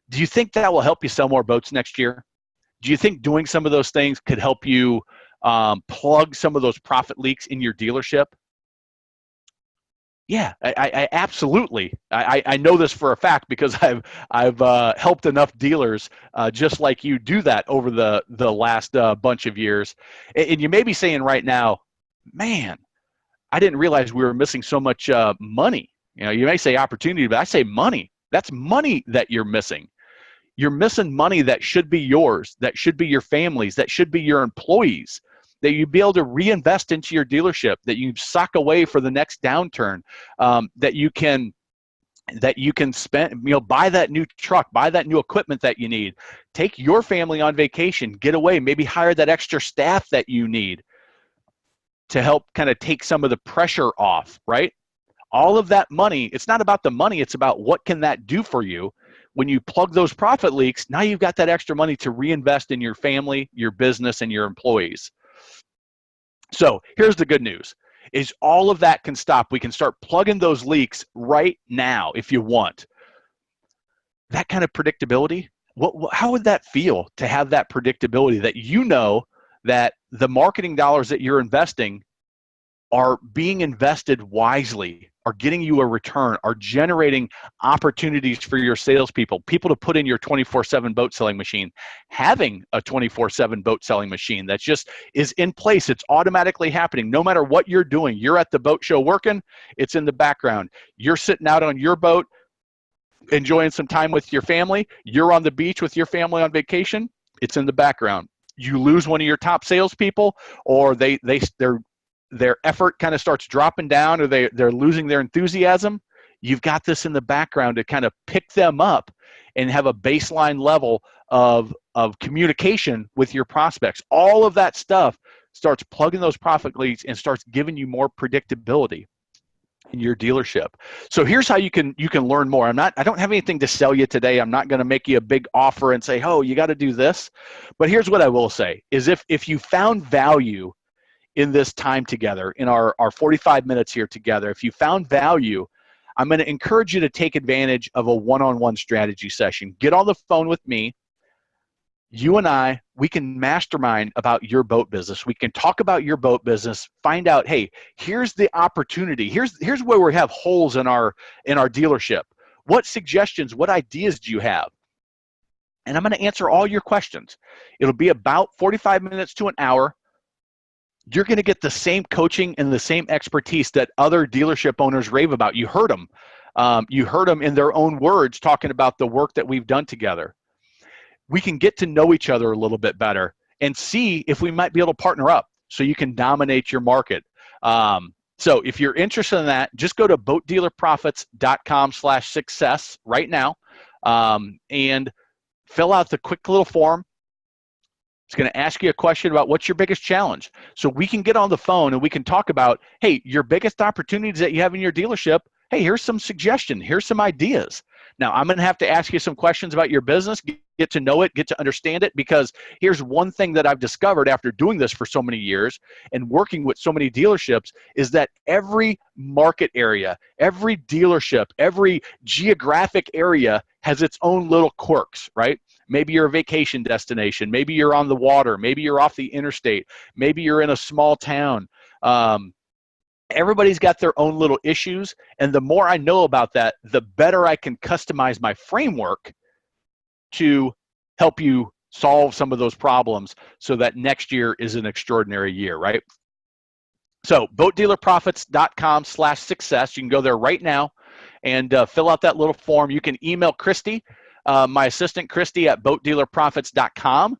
Do you think that will help you sell more boats next year? Do you think doing some of those things could help you plug some of those profit leaks in your dealership? Yeah, I absolutely. I know this for a fact because I've helped enough dealers just like you do that over the last bunch of years. And you may be saying right now, man, I didn't realize we were missing so much money. You may say opportunity, but I say money. That's money that you're missing. You're missing money that should be yours, that should be your family's, that should be your employees, that you'd be able to reinvest into your dealership, that you sock away for the next downturn, that you can spend, buy that new truck, buy that new equipment that you need, take your family on vacation, get away, maybe hire that extra staff that you need to help kind of take some of the pressure off, right? All of that money, it's not about the money, it's about what can that do for you. When you plug those profit leaks, now you've got that extra money to reinvest in your family, your business, and your employees. So here's the good news, is all of that can stop. We can start plugging those leaks right now if you want. That kind of predictability, how would that feel to have that predictability, that you know that the marketing dollars that you're investing are being invested wisely, are getting you a return, are generating opportunities for your salespeople, people to put in your 24/7 boat selling machine, having a 24/7 boat selling machine that just is in place. It's automatically happening. No matter what you're doing, you're at the boat show working, it's in the background. You're sitting out on your boat, enjoying some time with your family. You're on the beach with your family on vacation, it's in the background. You lose one of your top salespeople, or their effort kind of starts dropping down, or they're losing their enthusiasm, you've got this in the background to kind of pick them up and have a baseline level of communication with your prospects. All of that stuff starts plugging those profit leads and starts giving you more predictability in your dealership. So here's how you can learn more. I don't have anything to sell you today. I'm not going to make you a big offer and say, oh, you got to do this. But here's what I will say is if you found value in this time together, in our 45 minutes here together, if you found value, I'm going to encourage you to take advantage of a one-on-one strategy session. Get on the phone with me. You and I, we can mastermind about your boat business. We can talk about your boat business, find out, hey, here's the opportunity. Here's where we have holes in our dealership. What suggestions, what ideas do you have? And I'm going to answer all your questions. It'll be about 45 minutes to an hour. you're going to get the same coaching and the same expertise that other dealership owners rave about. You heard them. You heard them in their own words talking about the work that we've done together. We can get to know each other a little bit better and see if we might be able to partner up so you can dominate your market. So if you're interested in that, just go to boatdealerprofits.com/success right now and fill out the quick little form. It's going to ask you a question about what's your biggest challenge. So we can get on the phone and we can talk about, hey, your biggest opportunities that you have in your dealership. Hey, here's some suggestions. Here's some ideas. Now, I'm going to have to ask you some questions about your business, get to know it, get to understand it, because here's one thing that I've discovered after doing this for so many years and working with so many dealerships is that every market area, every dealership, every geographic area has its own little quirks, right? Maybe you're a vacation destination. Maybe you're on the water. Maybe you're off the interstate. Maybe you're in a small town. Everybody's got their own little issues. And the more I know about that, the better I can customize my framework to help you solve some of those problems so that next year is an extraordinary year, right? So boatdealerprofits.com/success. You can go there right now and fill out that little form. You can email Christy, my assistant Christy at boatdealerprofits.com.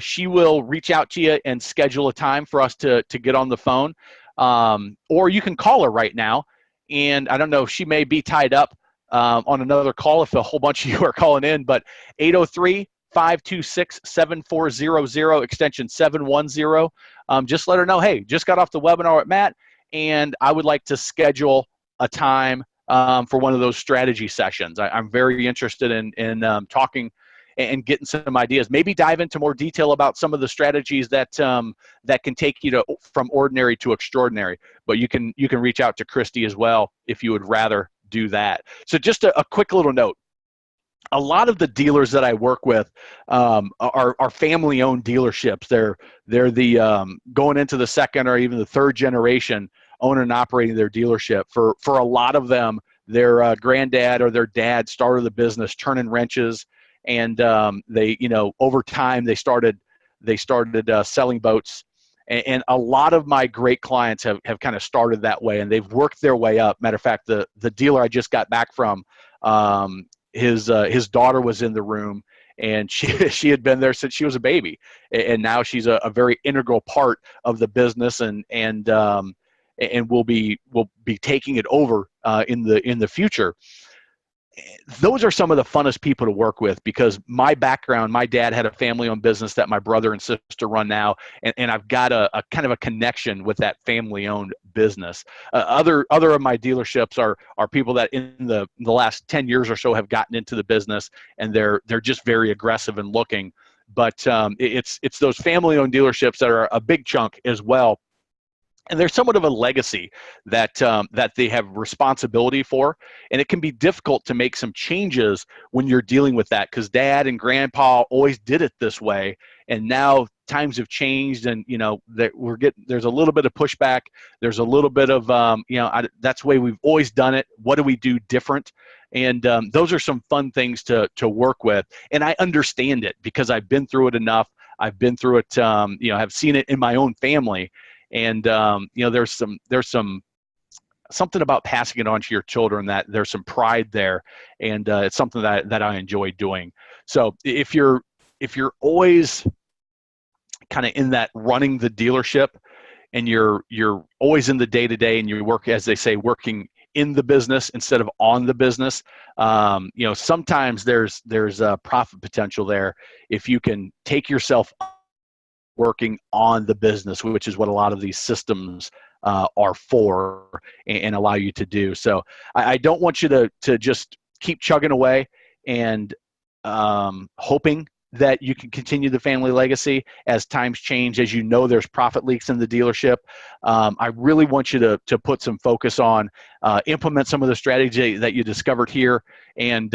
She will reach out to you and schedule a time for us to get on the phone. Or you can call her right now. And I don't know, she may be tied up on another call if a whole bunch of you are calling in, but 803-526-7400, extension 710. Just let her know, hey, just got off the webinar with Matt, and I would like to schedule a time for one of those strategy sessions. I'm very interested in talking and getting some ideas. Maybe dive into more detail about some of the strategies that that can take you from ordinary to extraordinary. But you can reach out to Christy as well if you would rather do that. So just a quick little note. A lot of the dealers that I work with are family-owned dealerships. They're the going into the second or even the third generation owning and operating their dealership. For a lot of them, their granddad or their dad started the business turning wrenches, and they, over time they started selling boats. And a lot of my great clients have kind of started that way, and they've worked their way up. Matter of fact, the dealer I just got back from, his daughter was in the room, and she had been there since she was a baby, and now she's a very integral part of the business, and will be taking it over in the future. Those are some of the funnest people to work with, because my background, my dad had a family-owned business that my brother and sister run now, and I've got a kind of a connection with that family-owned business. Other of my dealerships are people that in the last 10 years or so have gotten into the business, and they're just very aggressive and looking. But it's those family-owned dealerships that are a big chunk as well. And there's somewhat of a legacy that they have responsibility for, and it can be difficult to make some changes when you're dealing with that, because Dad and Grandpa always did it this way, and now times have changed, and there's a little bit of pushback. There's a little bit of that's the way we've always done it. What do we do different? And those are some fun things to work with, and I understand it because I've been through it enough. I've been through it. I've seen it in my own family. And there's something about passing it on to your children that there's some pride there, and it's something that I enjoy doing. So if you're always kind of in that running the dealership, and you're always in the day-to-day, and you work, as they say, working in the business instead of on the business, sometimes there's a profit potential there if you can take yourself working on the business, which is what a lot of these systems are for and allow you to do. So I don't want you to just keep chugging away and hoping that you can continue the family legacy as times change. As there's profit leaks in the dealership. I really want you to put some focus on implement some of the strategy that you discovered here, and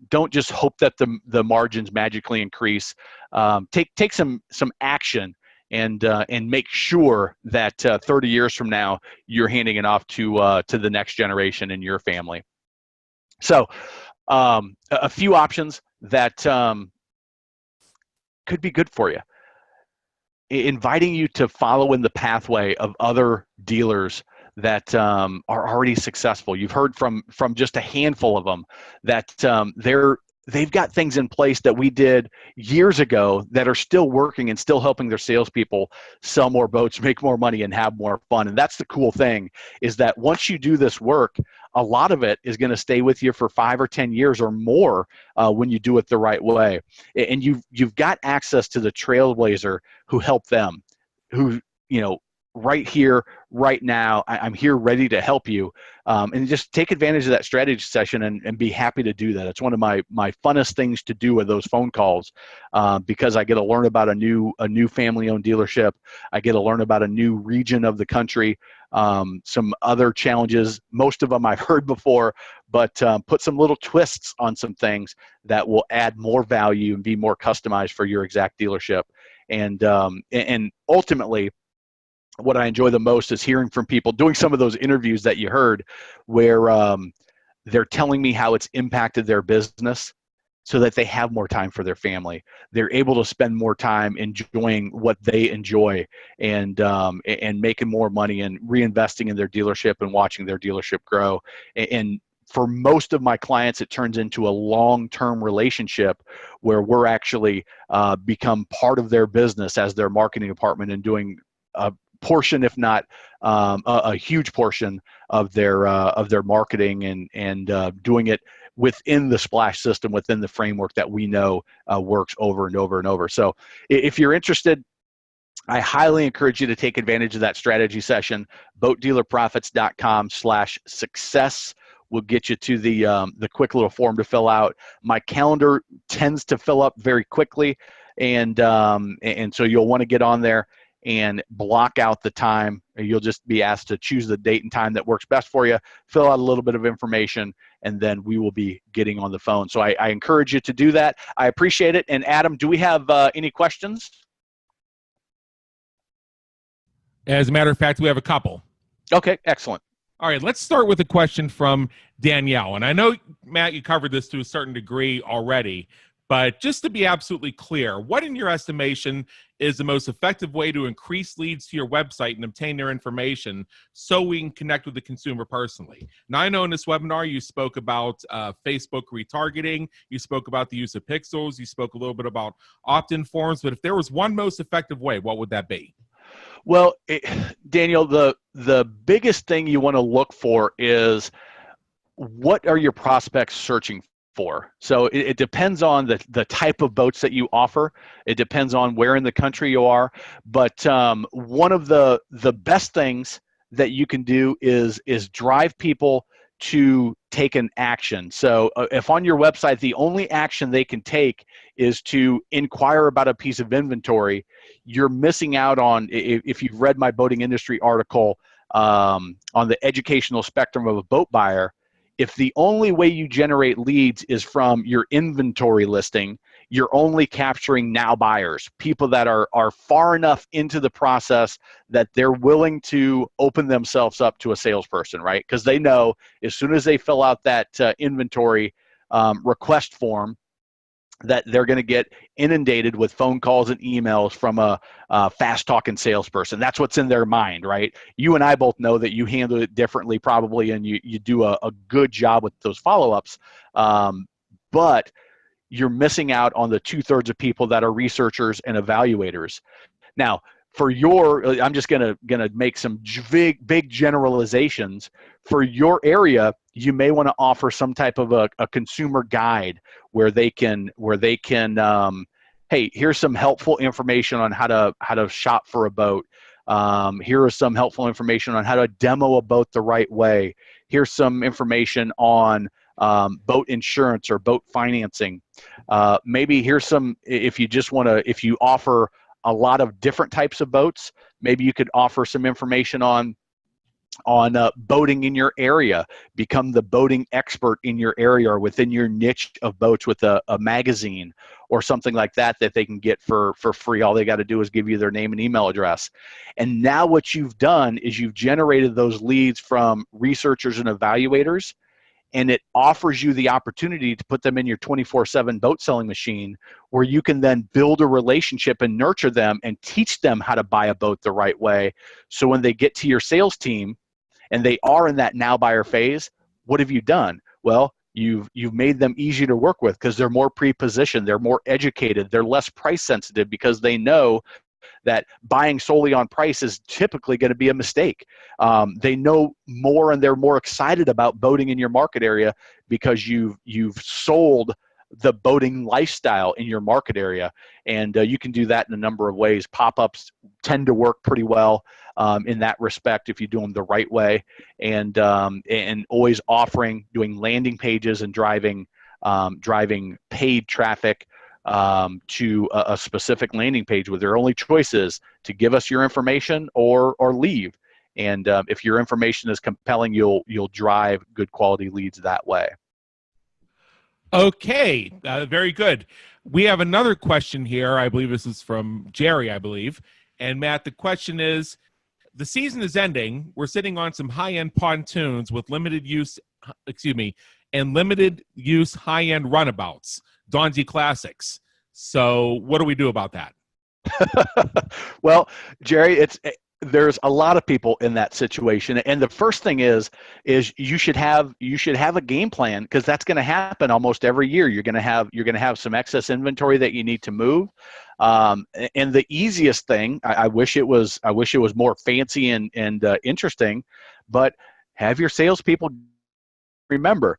don't just hope that the margins magically increase. Take some action, and make sure that 30 years from now you're handing it off to the next generation in your family. So a few options that could be good for you. inviting you to follow in the pathway of other dealers that are already successful. You've heard from just a handful of them that they've got things in place that we did years ago that are still working and still helping their salespeople sell more boats, make more money, and have more fun. And that's the cool thing, is that once you do this work, a lot of it is going to stay with you for 5 or 10 years or more when you do it the right way. And you've got access to the trailblazer who helped them, who, right here, right now, I'm here ready to help you. And just take advantage of that strategy session and be happy to do that. It's one of my funnest things to do with those phone calls, because I get to learn about a new family-owned dealership. I get to learn about a new region of the country, some other challenges. Most of them I've heard before, but put some little twists on some things that will add more value and be more customized for your exact dealership. And ultimately, what I enjoy the most is hearing from people, doing some of those interviews that you heard where they're telling me how it's impacted their business so that they have more time for their family. They're able to spend more time enjoying what they enjoy and making more money and reinvesting in their dealership and watching their dealership grow. And for most of my clients, it turns into a long-term relationship where we're actually become part of their business as their marketing department and doing a portion, if not a huge portion of their marketing and doing it within the Splash system, within the framework that we know works over and over and over. So if you're interested, I highly encourage you to take advantage of that strategy session. BoatDealerProfits.com/success will get you to the quick little form to fill out. My calendar tends to fill up very quickly, and so you'll want to get on there and block out the time. You'll just be asked to choose the date and time that works best for you, fill out a little bit of information, and then we will be getting on the phone. So I encourage you to do that. I appreciate it. And Adam, do we have any questions? As a matter of fact, we have a couple. Okay, excellent. All right, let's start with a question from Danielle. And I know, Matt, you covered this to a certain degree already, but just to be absolutely clear, what in your estimation is the most effective way to increase leads to your website and obtain their information so we can connect with the consumer personally? Now, I know in this webinar you spoke about Facebook retargeting, you spoke about the use of pixels, you spoke a little bit about opt-in forms, but if there was one most effective way, what would that be? Well, Daniel, the biggest thing you want to look for is, what are your prospects searching for? So it depends on the type of boats that you offer. It depends on where in the country you are. But one of the best things that you can do is drive people to take an action. So if on your website the only action they can take is to inquire about a piece of inventory, you're missing out on, if you've read my boating industry article on the educational spectrum of a boat buyer, if the only way you generate leads is from your inventory listing, you're only capturing now buyers, people that are far enough into the process that they're willing to open themselves up to a salesperson, right? Because they know as soon as they fill out that inventory request form, that they're going to get inundated with phone calls and emails from a fast-talking salesperson. That's what's in their mind, right? You and I both know that you handle it differently probably, and you do a good job with those follow-ups. But you're missing out on the 2/3 of people that are researchers and evaluators. Now, for I'm just gonna make some big generalizations. For your area, you may want to offer some type of a consumer guide where they can hey, here's some helpful information on how to shop for a boat. Here is some helpful information on how to demo a boat the right way. Here's some information on boat insurance or boat financing. Maybe here's some, if you offer a lot of different types of boats, maybe you could offer some information on boating in your area. Become the boating expert in your area or within your niche of boats with a magazine or something like that they can get for free. All they got to do is give you their name and email address. And now what you've done is you've generated those leads from researchers and evaluators, and it offers you the opportunity to put them in your 24/7 boat selling machine, where you can then build a relationship and nurture them and teach them how to buy a boat the right way. So when they get to your sales team and they are in that now buyer phase, what have you done? Well, you've made them easier to work with because they're more pre-positioned, they're more educated, they're less price sensitive because they know that buying solely on price is typically going to be a mistake. They know more and they're more excited about boating in your market area because you've sold the boating lifestyle in your market area. And you can do that in a number of ways. Pop-ups tend to work pretty well in that respect if you do them the right way. And always doing landing pages and driving paid traffic to a specific landing page where their only choice is to give us your information or leave. And if your information is compelling, you'll drive good quality leads that way. Okay, very good. We have another question here. I believe this is from Jerry, I believe. And Matt, the question is, the season is ending. We're sitting on some high-end pontoons with limited use high-end runabouts, Donzi Classics. So what do we do about that? Well, Jerry, there's a lot of people in that situation, and the first thing is you should have a game plan, because that's going to happen almost every year. You're going to have some excess inventory that you need to move, and the easiest thing, I wish it was more fancy and interesting, but have your salespeople remember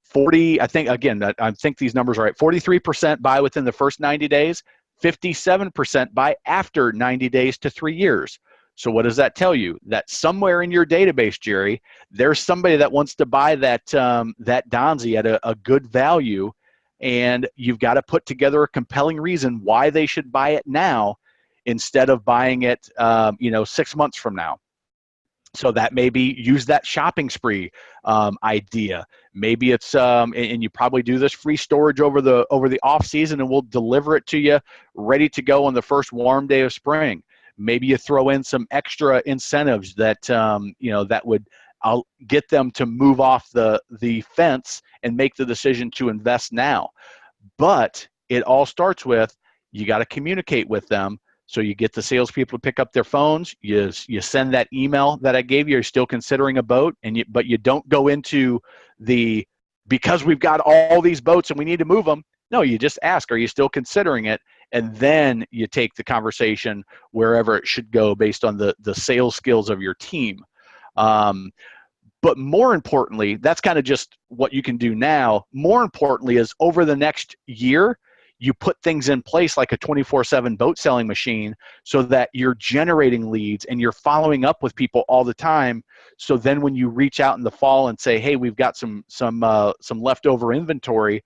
40. I think these numbers are right. 43% buy within the first 90 days. 57% buy after 90 days to 3 years. So what does that tell you? That somewhere in your database, Jerry, there's somebody that wants to buy that Donzi at a good value, and you've got to put together a compelling reason why they should buy it now instead of buying it 6 months from now. So that maybe use that shopping spree idea. Maybe it's and you probably do this free storage over the off season, and we'll deliver it to you ready to go on the first warm day of spring. Maybe you throw in some extra incentives that that would get them to move off the fence and make the decision to invest now. But it all starts with, you got to communicate with them. So you get the salespeople to pick up their phones. You send that email that I gave you. You're still considering a boat, but you don't go into because we've got all these boats and we need to move them. No, you just ask, are you still considering it? And then you take the conversation wherever it should go based on the sales skills of your team. But more importantly, that's kind of just what you can do now. More importantly is, over the next year, you put things in place like a 24/7 boat selling machine, so that you're generating leads and you're following up with people all the time. So then when you reach out in the fall and say, hey, we've got some leftover inventory,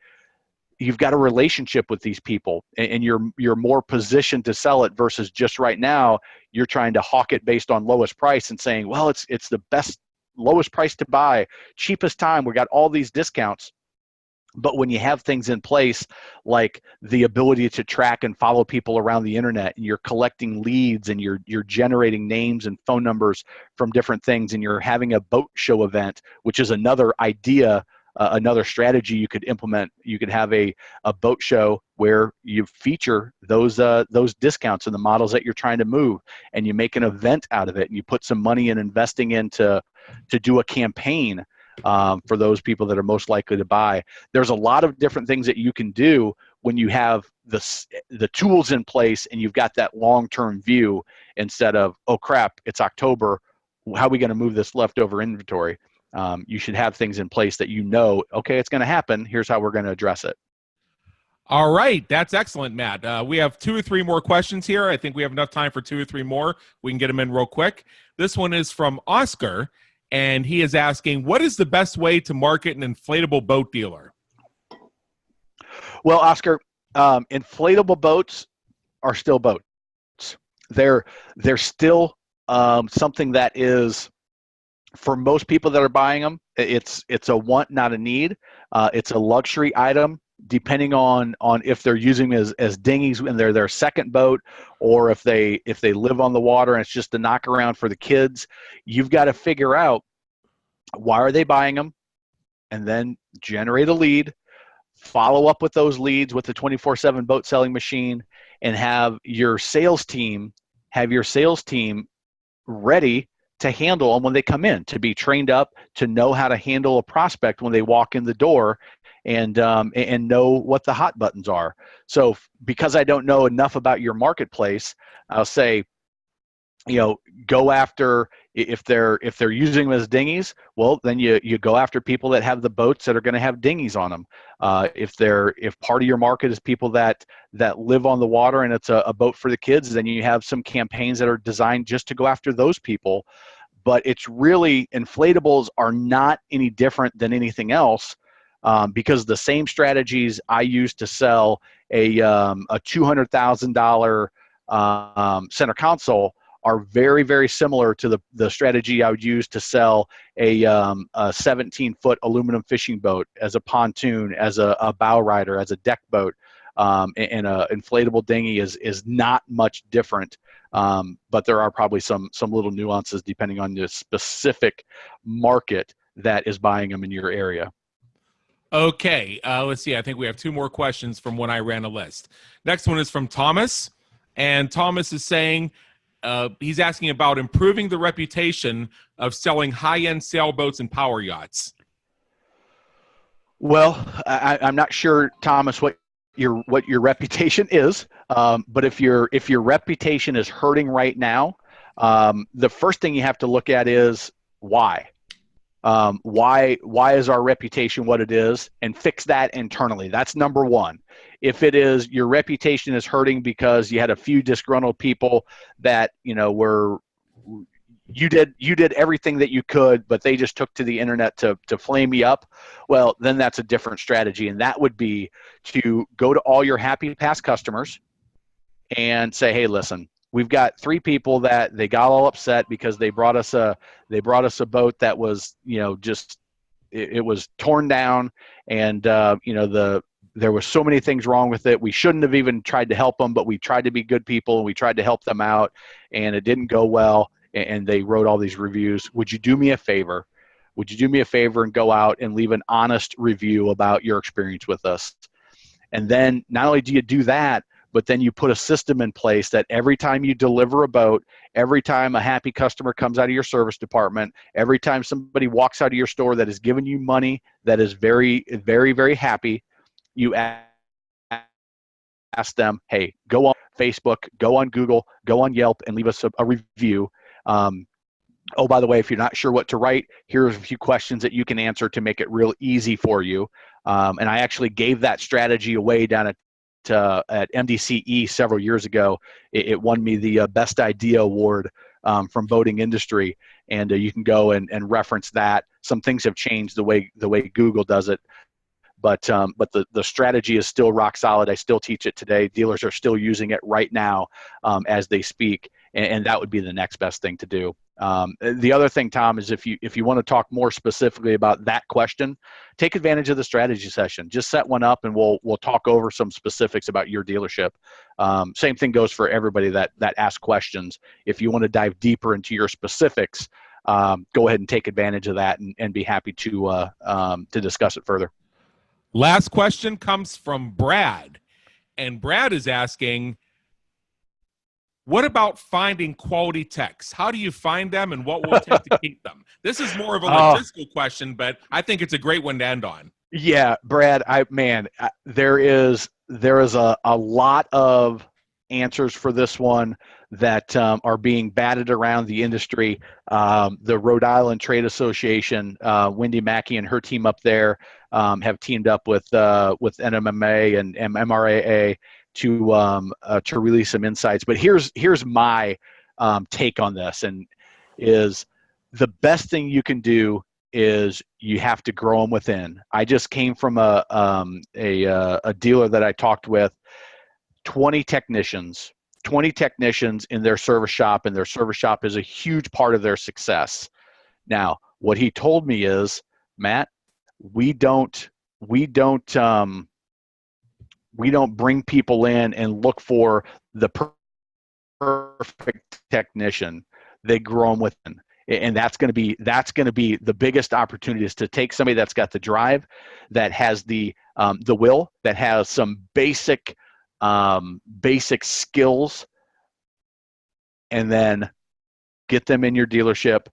you've got a relationship with these people, and you're more positioned to sell it, versus just right now you're trying to hawk it based on lowest price and saying, well, it's the best, lowest price to buy, cheapest time, we got all these discounts. But when you have things in place like the ability to track and follow people around the internet, and you're collecting leads, and you're generating names and phone numbers from different things, and you're having a boat show event, which is another idea, another strategy you could implement. You could have a boat show where you feature those discounts and the models that you're trying to move, and you make an event out of it, and you put some money in investing into to do a campaign for those people that are most likely to buy. There's a lot of different things that you can do when you have the tools in place and you've got that long-term view, instead of, oh crap, it's October, how are we going to move this leftover inventory? You should have things in place that okay, it's going to happen, here's how we're going to address it. All right, that's excellent, Matt. We have 2 or 3 more questions here. I think we have enough time for 2 or 3 more. We can get them in real quick. This one is from Oscar, and he is asking, what is the best way to market an inflatable boat dealer? Well, Oscar, inflatable boats are still boats. They're still something that is, for most people that are buying them, it's a want, not a need. It's a luxury item, depending on if they're using them as dinghies and they're their second boat, or if they live on the water and it's just a knock around for the kids. You've got to figure out, why are they buying them, and then generate a lead, follow up with those leads with the 24/7 boat selling machine, and have your sales team ready to handle them when they come in, to be trained up, to know how to handle a prospect when they walk in the door, and know what the hot buttons are. So because I don't know enough about your marketplace, I'll say, go after, if they're using them as dinghies, well, then you go after people that have the boats that are going to have dinghies on them. If part of your market is people that live on the water and it's a boat for the kids, then you have some campaigns that are designed just to go after those people. But it's really, inflatables are not any different than anything else, because the same strategies I use to sell a $200,000 center console are very, very similar to the strategy I would use to sell a 17-foot aluminum fishing boat, as a pontoon, as a bow rider, as a deck boat, and an inflatable dinghy is not much different. But there are probably some little nuances depending on the specific market that is buying them in your area. Okay, let's see. I think we have 2 more questions from when I ran a list. Next one is from Thomas, and Thomas is saying, he's asking about improving the reputation of selling high-end sailboats and power yachts. Well, I'm not sure, Thomas, what your reputation is, but if your reputation is hurting right now, the first thing you have to look at is why. Why is our reputation what it is, and fix that internally. That's number one. If it is your reputation is hurting because you had a few disgruntled people that you did everything that you could, but they just took to the internet to flame you up, well, then that's a different strategy, and that would be to go to all your happy past customers and say, hey, listen, we've got 3 people that they got all upset because they brought us a boat that was, it was torn down, and there were so many things wrong with it. We shouldn't have even tried to help them, but we tried to be good people and we tried to help them out, and it didn't go well. And they wrote all these reviews. Would you do me a favor? Would you do me a favor and go out and leave an honest review about your experience with us? And then not only do you do that, but then you put a system in place that every time you deliver a boat, every time a happy customer comes out of your service department, every time somebody walks out of your store that has given you money, that is very, very, very happy, you ask them, hey, go on Facebook, go on Google, go on Yelp, and leave us a review. Oh, by the way, if you're not sure what to write, here's a few questions that you can answer to make it real easy for you. And I actually gave that strategy away down at MDCE several years ago. It won me the Best Idea Award from Boating Industry, and you can go and reference that. Some things have changed the way Google does it, but the strategy is still rock solid. I still teach it today. Dealers are still using it right now as they speak, and that would be the next best thing to do. The other thing, Tom, is if you want to talk more specifically about that question, take advantage of the strategy session. Just set one up, and we'll talk over some specifics about your dealership. Same thing goes for everybody that asks questions. If you want to dive deeper into your specifics, go ahead and take advantage of that, and be happy to discuss it further. Last question comes from Brad, and Brad is asking, what about finding quality techs? How do you find them, and what will it take to keep them? This is more of a logistical question, but I think it's a great one to end on. Yeah, Brad, there is a lot of answers for this one that are being batted around the industry. The Rhode Island Trade Association, Wendy Mackey and her team up there have teamed up with NMMA and MRAA to release some insights. But here's my take on this, and is the best thing you can do is you have to grow them within. I just came from a dealer that I talked with, 20 technicians in their service shop, and their service shop is a huge part of their success. Now, what he told me is, Matt, we don't bring people in and look for the perfect technician. They grow them within. And that's going to be the biggest opportunity, is to take somebody that's got the drive, that has the will, that has some basic skills, and then get them in your dealership,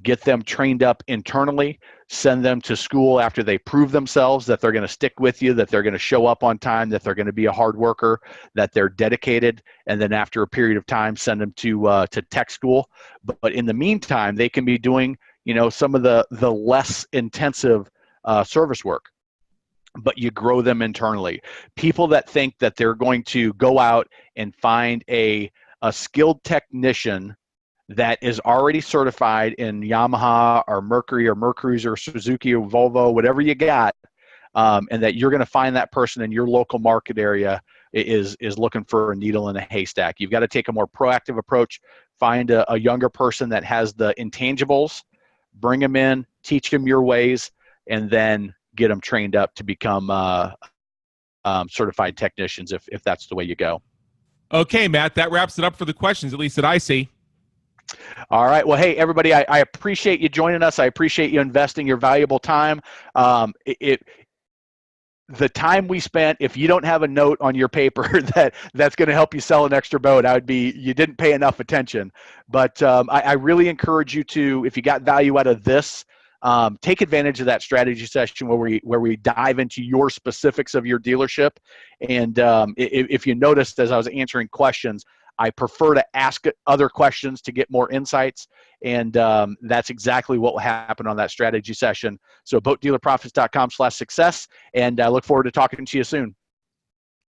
get them trained up internally, send them to school after they prove themselves that they're going to stick with you, that they're going to show up on time, that they're going to be a hard worker, that they're dedicated, and then after a period of time, send them to tech school. But in the meantime, they can be doing, some of the less intensive service work, but you grow them internally. People that think that they're going to go out and find a skilled technician that is already certified in Yamaha or Mercury or Suzuki or Volvo, whatever you got, and that you're going to find that person in your local market area is looking for a needle in a haystack. You've got to take a more proactive approach, find a younger person that has the intangibles, bring them in, teach them your ways, and then get them trained up to become certified technicians if that's the way you go. Okay, Matt, that wraps it up for the questions, at least that I see. All right. Well, hey, everybody, I appreciate you joining us. I appreciate you investing your valuable time. The time we spent, if you don't have a note on your paper that's going to help you sell an extra boat, you didn't pay enough attention. But I really encourage you to, if you got value out of this, take advantage of that strategy session where we dive into your specifics of your dealership. And if you noticed, as I was answering questions, I prefer to ask other questions to get more insights, and that's exactly what will happen on that strategy session. So boatdealerprofits.com/success, and I look forward to talking to you soon.